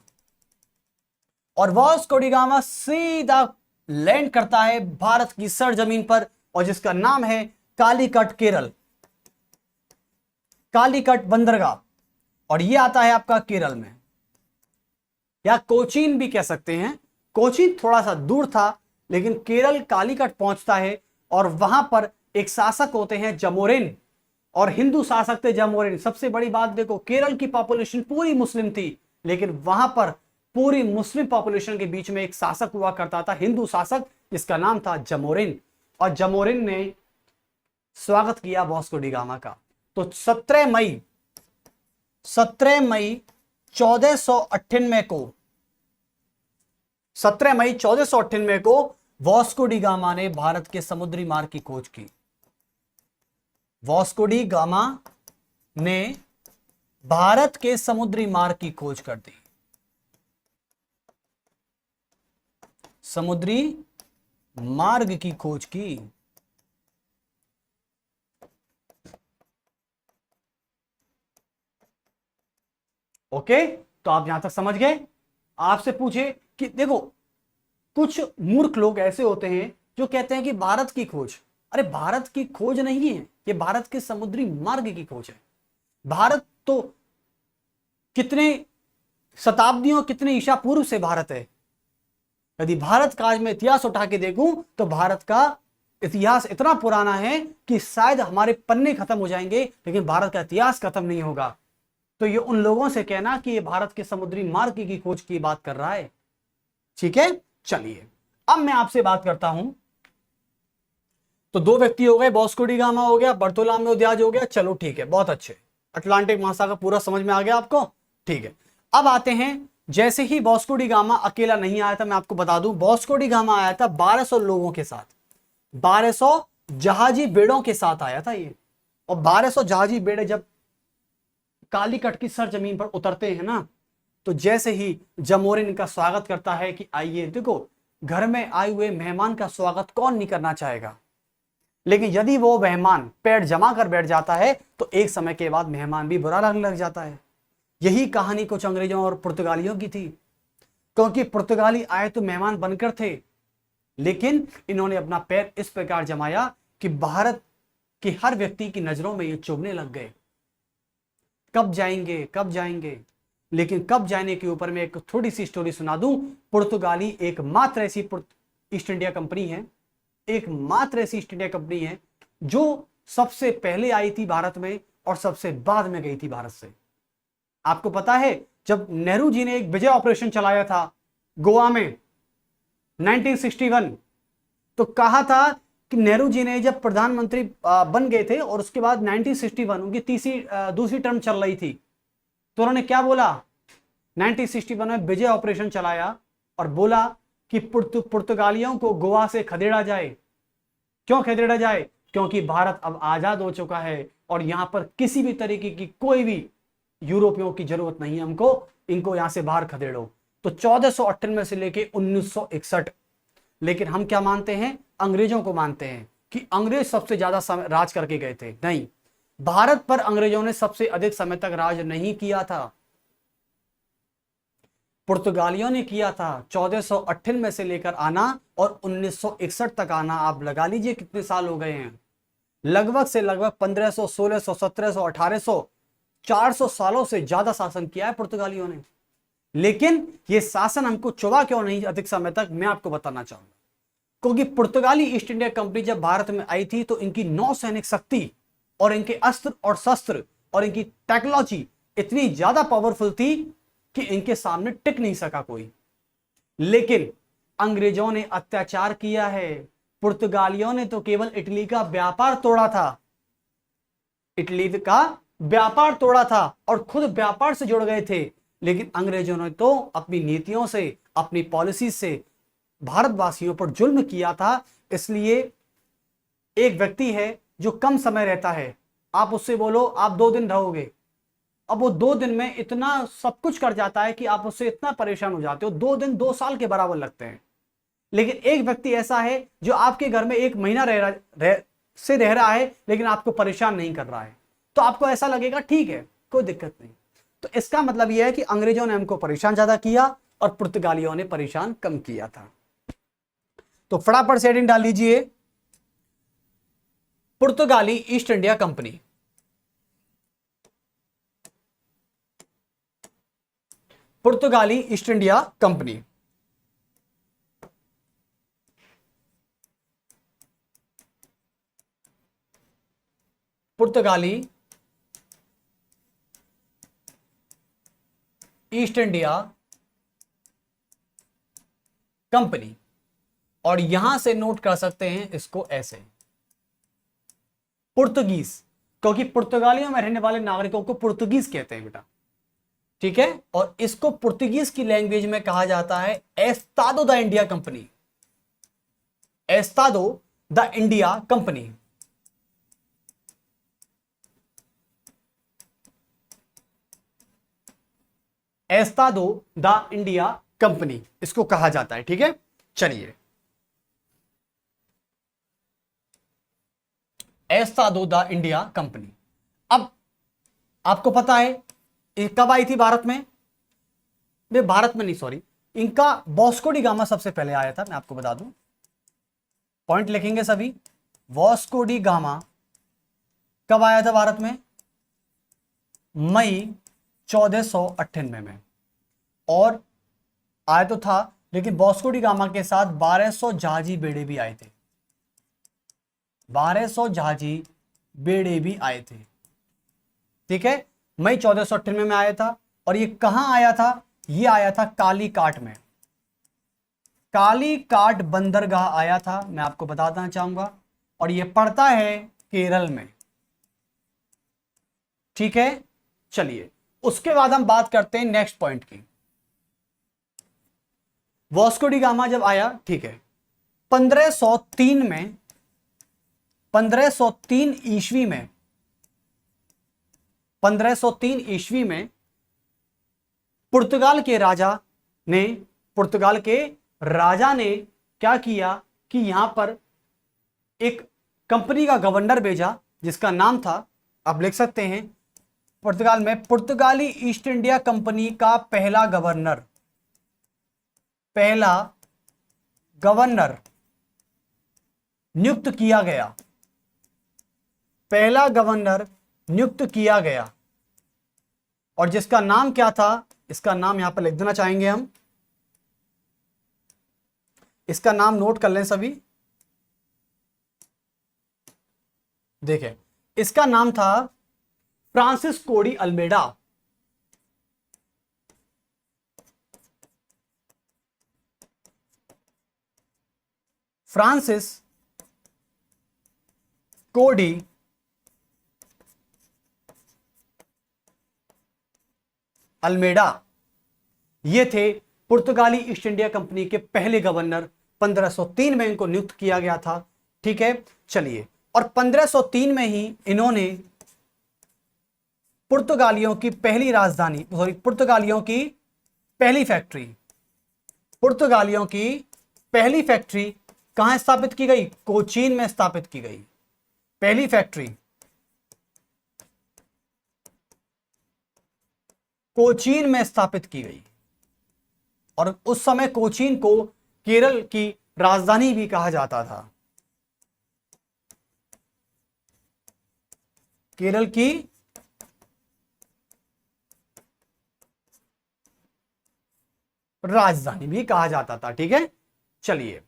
और वास्को डी गामा सीधा लैंड करता है भारत की सरजमीन पर, और जिसका नाम है कालीकट केरल, कालीकट बंदरगाह। और ये आता है आपका केरल में, या कोचीन भी कह सकते हैं। कोचीन थोड़ा सा दूर था, लेकिन केरल कालीकट पहुंचता है, और वहां पर एक शासक होते हैं जमोरिन, और हिंदू शासक थे जमोरिन। सबसे बड़ी बात देखो, केरल की पॉपुलेशन पूरी मुस्लिम थी, लेकिन वहां पर पूरी मुस्लिम पॉपुलेशन के बीच में एक शासक हुआ करता था, हिंदू शासक, जिसका नाम था जमोरिन। और जमोरिन ने स्वागत किया वास्को डी गामा का। तो 17 मई 1498 को 17 मई 1498 को वास्को डी गामा ने भारत के समुद्री मार्ग की खोज की। वास्को डी गामा ने भारत के समुद्री मार्ग की खोज कर दी। समुद्री मार्ग की खोज की। ओके, तो आप यहां तक समझ गए। आपसे पूछे कि देखो, कुछ मूर्ख लोग ऐसे होते हैं जो कहते हैं कि भारत की खोज, अरे भारत की खोज नहीं है, ये भारत के समुद्री मार्ग की खोज है। भारत तो कितने शताब्दियों, कितने ईसा पूर्व से भारत है। यदि भारत का आज मैं इतिहास उठा के देखूं तो भारत का इतिहास इतना पुराना है कि शायद हमारे पन्ने खत्म हो जाएंगे, लेकिन भारत का इतिहास खत्म नहीं होगा। तो ये उन लोगों से कहना कि ये भारत के समुद्री मार्ग की खोज की बात कर रहा है। ठीक है, चलिए अब मैं आपसे बात करता हूं। तो दो व्यक्ति हो गए, वास्को डी गामा हो गया, बर्थोलोमेव दियाज हो गया। चलो ठीक है, बहुत अच्छे, अटलांटिक महासागर पूरा समझ में आ गया आपको। ठीक है, अब आते हैं, जैसे ही वास्को डी गामा अकेला नहीं आया था, मैं आपको बता दूं, वास्को डी गामा आया था 1200 लोगों के साथ, 1200 जहाजी बेड़ों के साथ आया था ये। और 1200 जहाजी बेड़े जब कालीकट की सरजमीन पर उतरते हैं ना, तो जैसे ही जमोरिन का स्वागत करता है कि आइए, देखो घर में आए हुए मेहमान का स्वागत कौन नहीं करना चाहेगा, लेकिन यदि वो मेहमान पैर जमा कर बैठ जाता है तो एक समय के बाद मेहमान भी बुरा लगने लग जाता है। यही कहानी कुछ अंग्रेजों और पुर्तगालियों की थी, क्योंकि पुर्तगाली आए तो मेहमान बनकर थे, लेकिन इन्होंने अपना पैर इस प्रकार जमाया कि भारत के हर व्यक्ति की नजरों में ये चुभने लग गए। कब जाएंगे, कब जाएंगे। लेकिन कब जाने के ऊपर मैं एक थोड़ी सी स्टोरी सुना दूं। पुर्तगाली एकमात्र ऐसी ईस्ट इंडिया कंपनी है, एकमात्र ऐसी ईस्ट इंडिया कंपनी है जो सबसे पहले आई थी भारत में और सबसे बाद में गई थी भारत से। आपको पता है, जब नेहरू जी ने एक विजय ऑपरेशन चलाया था गोवा में 1961, तो कहा था कि नेहरू जी ने जब प्रधानमंत्री बन गए थे और उसके बाद 1961 उनकी दूसरी टर्म चल रही थी, तो उन्होंने क्या बोला, 1961 में विजय ऑपरेशन चलाया और बोला कि पुर्तगालियों को गोवा से खदेड़ा जाए। क्यों खदेड़ा जाए? क्योंकि भारत अब आजाद हो चुका है और यहां पर किसी भी तरीके की कोई भी यूरोपियों की जरूरत नहीं है, हमको इनको यहां से बाहर खदेड़ो। तो 1498 से लेके 1961। लेकिन हम क्या मानते हैं, अंग्रेजों को मानते हैं कि अंग्रेज सबसे ज्यादा राज करके गए थे। नहीं, भारत पर अंग्रेजों ने सबसे अधिक समय तक राज नहीं किया था। पुर्तगालियों ने किया था 1498 से लेकर आना और 1961 तक आना। आप लगा लीजिए कितने साल हो गए हैं, लगभग से लगभग 1500, 1600, 1700, 1800, 400 सालों से ज्यादा शासन किया है पुर्तगालियों ने। लेकिन यह शासन हमको चुभा क्यों नहीं अधिक समय तक, मैं आपको बताना चाहूंगा। क्योंकि पुर्तगाली ईस्ट इंडिया कंपनी जब भारत में आई थी तो इनकी नौसैनिक शक्ति और इनके अस्त्र और शस्त्र और इनकी टेक्नोलॉजी इतनी ज्यादा पावरफुल थी कि इनके सामने टिक नहीं सका कोई। लेकिन अंग्रेजों ने अत्याचार किया है। पुर्तगालियों ने तो केवल इटली का व्यापार तोड़ा था, इटली का व्यापार तोड़ा था और खुद व्यापार से जुड़ गए थे। लेकिन अंग्रेजों ने तो अपनी नीतियों से, अपनी पॉलिसी से भारतवासियों पर जुल्म किया था। इसलिए एक व्यक्ति है जो कम समय रहता है, आप उससे बोलो आप 2 दिन रहोगे, अब वो 2 दिन में इतना सब कुछ कर जाता है कि आप उससे इतना परेशान हो जाते हो, 2 दिन 2 साल के बराबर लगते हैं। लेकिन एक व्यक्ति ऐसा है जो आपके घर में 1 महीना रह रहा है लेकिन आपको परेशान नहीं कर रहा है, तो आपको ऐसा लगेगा ठीक है कोई दिक्कत नहीं। तो इसका मतलब यह है कि अंग्रेजों ने हमको परेशान ज्यादा किया और पुर्तगालियों ने परेशान कम किया था। तो फटाफट से हेडिंग डाल लीजिए, पुर्तगाली ईस्ट इंडिया कंपनी। पुर्तगाली ईस्ट इंडिया कंपनी। पुर्तगाली ईस्ट इंडिया कंपनी, और यहां से नोट कर सकते हैं इसको ऐसे, पुर्तगीज, क्योंकि पुर्तगालियों में रहने वाले नागरिकों को पुर्तगीज कहते हैं बेटा, ठीक है। और इसको पुर्तगीज की लैंग्वेज में कहा जाता है एस्तादो द इंडिया कंपनी, एस्तादो द इंडिया कंपनी। एस्तादो द इंडिया कंपनी इसको कहा जाता है, ठीक है। चलिए, एस्तादो द इंडिया कंपनी। अब आपको पता है ये कब आई थी भारत में, भारत में नहीं सॉरी, इनका वास्को डी गामा सबसे पहले आया था। मैं आपको बता दूं, पॉइंट लिखेंगे सभी। वास्को डी गामा कब आया था भारत में? मई 1498 में। और आया तो था, लेकिन वास्को डी गामा के साथ 1200 जहाजी बेड़े भी आए थे, 1200 जहाजी बेड़े भी आए थे, ठीक है। मई 1498 में आया था। और ये कहां आया था? ये आया था कालीकाट में, कालीकाट बंदरगाह आया था, मैं आपको बताना चाहूंगा। और ये पड़ता है केरल में, ठीक है। चलिए, उसके बाद हम बात करते हैं नेक्स्ट पॉइंट की। वास्को डी गामा जब आया, ठीक है, 1503 में, 1503 ईस्वी में, 1503 ईस्वी में पुर्तगाल के राजा ने, पुर्तगाल के राजा ने क्या किया कि यहां पर एक कंपनी का गवर्नर भेजा जिसका नाम था, आप लिख सकते हैं, पुर्तगाल में पुर्तगाली ईस्ट इंडिया कंपनी का पहला गवर्नर, पहला गवर्नर नियुक्त किया गया, पहला गवर्नर नियुक्त किया गया। और जिसका नाम क्या था, इसका नाम यहां पर लिख देना चाहेंगे हम, इसका नाम नोट कर लें सभी। देखें, इसका नाम था फ्रांसिस्को डी अल्मेडा। फ्रांसिस कोडी अल्मेडा, ये थे पुर्तगाली ईस्ट इंडिया कंपनी के पहले गवर्नर। 1503 में इनको नियुक्त किया गया था, ठीक है। चलिए, और 1503 में ही इन्होंने पुर्तगालियों की पहली राजधानी, सॉरी, पुर्तगालियों की पहली फैक्ट्री, पुर्तगालियों की पहली फैक्ट्री कहां स्थापित की गई? कोचीन में स्थापित की गई। पहली फैक्ट्री कोचीन में स्थापित की गई। और उस समय कोचीन को केरल की राजधानी भी कहा जाता था। केरल की राजधानी भी कहा जाता था। ठीक है, चलिए,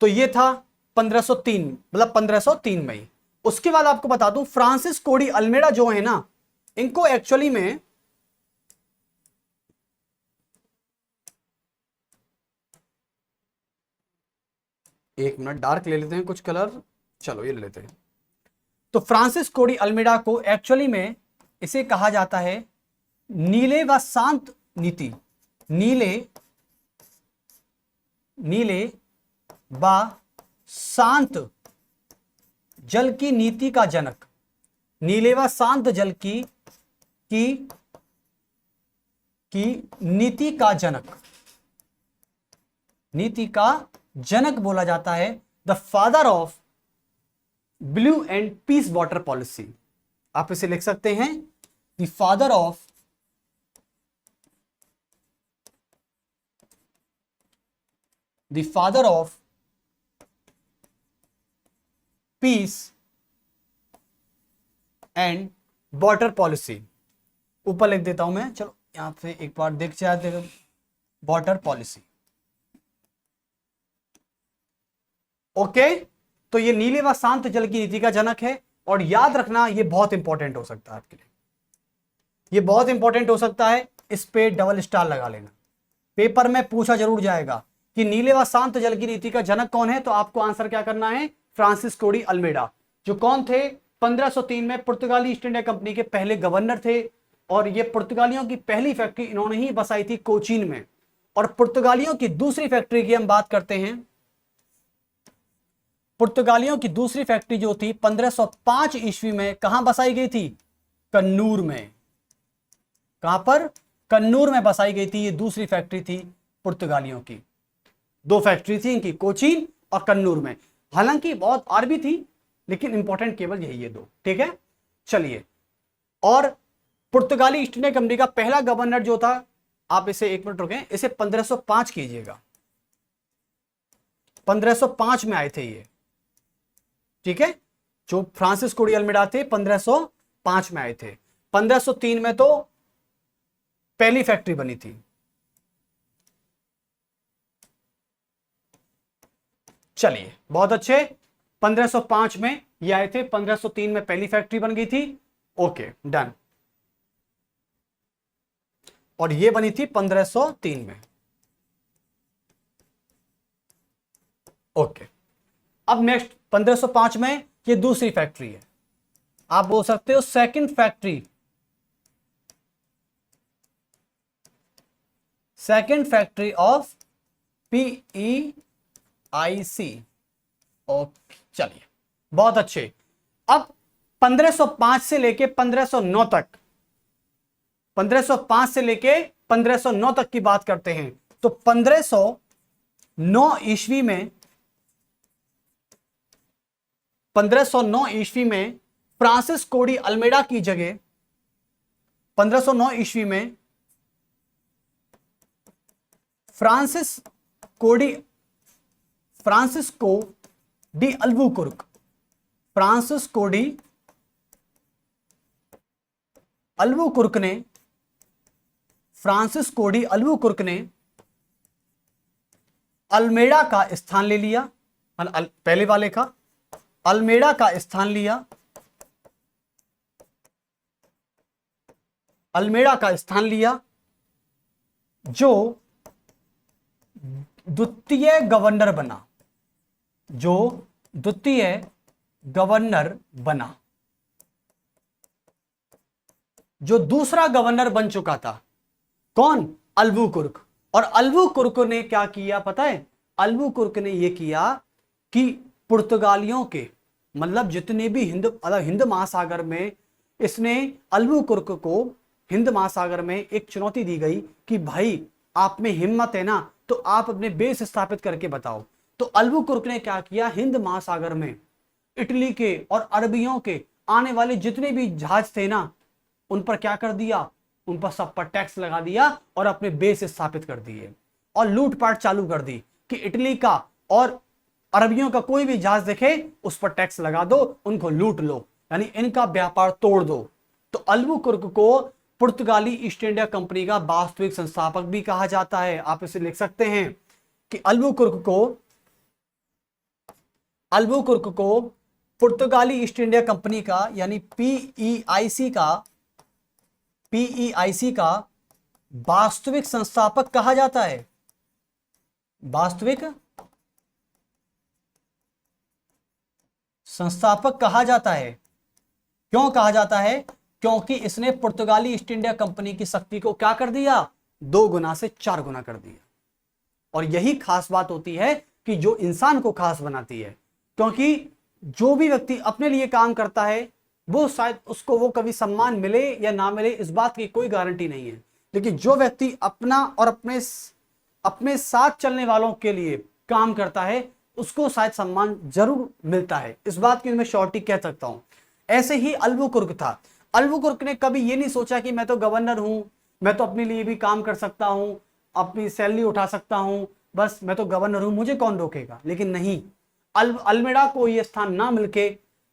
तो ये था 1503, मतलब 1503 में। उसके बाद आपको बता दूं, फ्रांसिस कोडी अल्मेडा जो है ना, इनको एक्चुअली में एक मिनट डार्क ले लेते हैं कुछ कलर, चलो ये ले लेते हैं। तो फ्रांसिस कोडी अल्मेडा को एक्चुअली में इसे कहा जाता है नीले व शांत नीति, नीले नीले व शांत जल की नीति का जनक, नीले व शांत जल की नीति का जनक, नीति का जनक बोला जाता है। The father of blue and peace water policy, आप इसे लिख सकते हैं the father of peace and water policy. ऊपर लिख देता हूं मैं, चलो यहां पे एक बार देख जाते, वाटर पॉलिसी। ओके, तो ये नीले व शांत जल की नीति का जनक है। और याद रखना, ये बहुत इंपॉर्टेंट हो सकता है आपके लिए, ये बहुत इंपॉर्टेंट हो सकता है, इस पे डबल स्टार लगा लेना। पेपर में पूछा जरूर जाएगा कि नीले व शांत जल की नीति का जनक कौन है, तो आपको आंसर क्या करना है, फ्रांसिस कोडी अल्मेडा, जो कौन थे, 1503 में पुर्तगाली ईस्ट इंडिया कंपनी के पहले गवर्नर थे। और ये पुर्तगालियों की पहली फैक्ट्री इन्होंने ही बसाई थी कोचीन में। और पुर्तगालियों की दूसरी फैक्ट्री की हम बात करते हैं, पुर्तगालियों की दूसरी फैक्ट्री जो थी 1505 ईस्वी में कहां बसाई गई थी, कन्नूर में। कहां पर, कन्नूर में बसाई गई थी। ये दूसरी फैक्ट्री थी पुर्तगालियों की, दो फैक्ट्री थी इनकी, कोचीन और कन्नूर में। हालांकि बहुत और भी थी, लेकिन इंपॉर्टेंट केवल यही है दो। ठीक है, चलिए। और पुर्तगाली ईस्ट इंडिया कंपनी का पहला गवर्नर जो था, आप इसे एक मिनट रुकें, इसे 1505 कीजिएगा, 1505 में आए थे ये। ठीक है, जो फ्रांसिस कोडी अल्मेडा थे 1505 में आए थे। 1503 में तो पहली फैक्ट्री बनी थी। चलिए, बहुत अच्छे, 1505 में ये आए थे, 1503 में पहली फैक्ट्री बन गई थी। Okay, done. और ये बनी थी 1503 में। ओके, अब नेक्स्ट 1505 में ये दूसरी फैक्ट्री है, आप बोल सकते हो second factory, second factory of PEIC। Okay, चलिए, बहुत अच्छे। अब 1505 से लेके 1509 तक, 1505 से लेके 1509 तक की बात करते हैं। तो 1509 ईस्वी में, 1509 ईस्वी में फ्रांसिस कोडी अल्मेडा की जगह, 1509 ईस्वी में फ्रांसिस को डी अल्बुकुर्क, फ्रांसिस कोडी अल्बुकुर्क ने, फ्रांसिस कोडी अल्बुकुर्क ने अल्मेडा का स्थान ले लिया, पहले वाले का अल्मेडा का स्थान लिया, अल्मेडा का स्थान लिया, जो द्वितीय गवर्नर बना, जो द्वितीय गवर्नर बना, जो दूसरा गवर्नर बन चुका था, कौन, अल्बुकुर्क। और अल्बुकुर्क ने क्या किया पता है, अल्बुकुर्क ने यह किया कि पुर्तगालियों के, मतलब जितने भी हिंद महासागर में, इसने अल्बुकुर्क को हिंद महासागर में एक चुनौती दी गई कि भाई आप में हिम्मत है ना, तो आप अपने बेस स्थापित करके बताओ। तो अल्बुकुर्क ने क्या किया, हिंद महासागर में इटली के और अरबियों के आने वाले जितने भी जहाज थे ना, उन पर क्या कर दिया, उन पर सब पर टैक्स लगा दिया और अपने बेस स्थापित कर दिए और लूटपाट चालू कर दी कि इटली का और अरबियों का कोई भी जहाज देखे उस पर टैक्स लगा दो, उनको लूट लो, यानी इनका व्यापार तोड़ दो। तो अल्बुकुर्क को पुर्तगाली ईस्ट इंडिया कंपनी का वास्तविक संस्थापक भी कहा जाता है। आप इसे लिख सकते हैं कि अल्बुकुर्क को पुर्तगाली ईस्ट इंडिया कंपनी का यानी पीईआईसी का वास्तविक संस्थापक कहा जाता है। वास्तविक संस्थापक कहा जाता है। क्यों कहा जाता है? क्योंकि इसने पुर्तगाली ईस्ट इंडिया कंपनी की शक्ति को क्या कर दिया? 2 गुना से 4 गुना कर दिया। और यही खास बात होती है कि जो इंसान को खास बनाती है, क्योंकि जो भी व्यक्ति अपने लिए काम करता है वो शायद उसको वो कभी सम्मान मिले या ना मिले, इस बात की कोई गारंटी नहीं है। लेकिन जो व्यक्ति अपना और अपने साथ चलने वालों के लिए काम करता है उसको शायद सम्मान जरूर मिलता है। इस बात की मैं श्योरिटी कह सकता हूं। ऐसे ही अल्बुकुर्क था। अल्बुकुर्क ने कभी ये नहीं सोचा कि मैं तो गवर्नर हूं, मैं तो अपने लिए भी काम कर सकता हूं, अपनी सैलरी उठा सकता हूं, बस मैं तो गवर्नर हूं, मुझे कौन रोकेगा। लेकिन नहीं, अल्मेडा को यह स्थान ना मिलके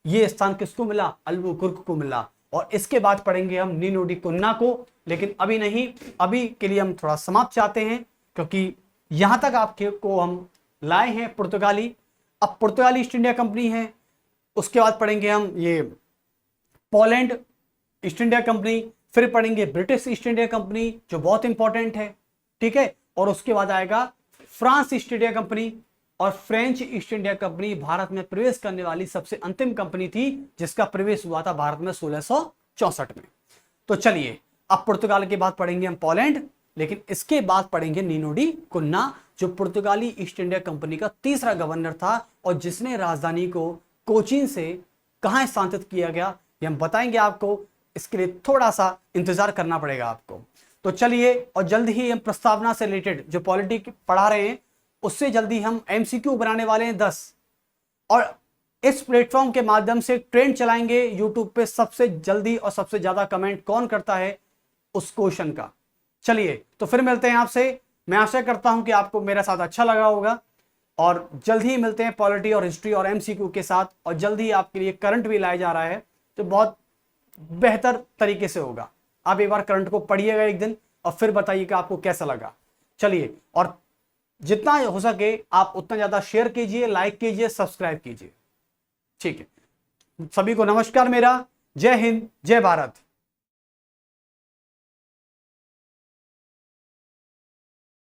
ये स्थान किसको मिला? अल्बुकुर्क को मिला। और इसके बाद पढ़ेंगे हम नीनो डी कुन्ना को, लेकिन अभी नहीं, अभी के लिए हम थोड़ा समाप्त चाहते हैं क्योंकि यहां तक आपको हम लाए हैं पुर्तगाली। अब पुर्तगाली ईस्ट इंडिया कंपनी है, उसके बाद पढ़ेंगे हम ये पोलैंड ईस्ट इंडिया कंपनी, फिर पढ़ेंगे ब्रिटिश ईस्ट इंडिया कंपनी जो बहुत इंपॉर्टेंट है, ठीक है। और उसके बाद आएगा फ्रांस ईस्ट इंडिया कंपनी और French east India company Bharat में प्रवेश करने वाली सबसे अंतिम कंपनी थी जिसका प्रवेश हुआ था भारत में 1664 में। तो चलिए अब पुर्तगाल के बाद पढ़ेंगे हम पोलैंड, लेकिन इसके बाद पढ़ेंगे नीनो डी कुन्ना जो पुर्तगाली ईस्ट इंडिया कंपनी का तीसरा गवर्नर था और जिसने राजधानी को कोचीन से कहां स्थानांतरित किया गया ये हम बताएंगे आपको। इसके लिए थोड़ा सा इंतजार करना पड़ेगा आपको। तो चलिए, और जल्द ही हम प्रस्तावना से रिलेटेड जो पॉलिटी पढ़ा रहे हैं उससे जल्दी हम एमसीक्यू बनाने वाले हैं 10, और इस प्लेटफॉर्म के माध्यम से ट्रेंड चलाएंगे यूट्यूब पे सबसे जल्दी और सबसे ज्यादा कमेंट कौन करता है उस क्वेश्चन का। चलिए तो फिर मिलते हैं आपसे। मैं आशा करता हूं कि आपको मेरा साथ अच्छा लगा होगा और जल्द ही मिलते हैं पॉलिटी और हिस्ट्री और एमसीक्यू के साथ। और जल्द ही आपके लिए करंट भी लाया जा रहा है तो बहुत बेहतर तरीके से होगा। आप एक बार करंट को पढ़िएगा एक दिन और फिर बताइएगा आपको कैसा लगा। चलिए, और जितना हो सके आप उतना ज्यादा शेयर कीजिए, लाइक कीजिए, सब्सक्राइब कीजिए। ठीक है, सभी को नमस्कार मेरा। जय हिंद, जय भारत।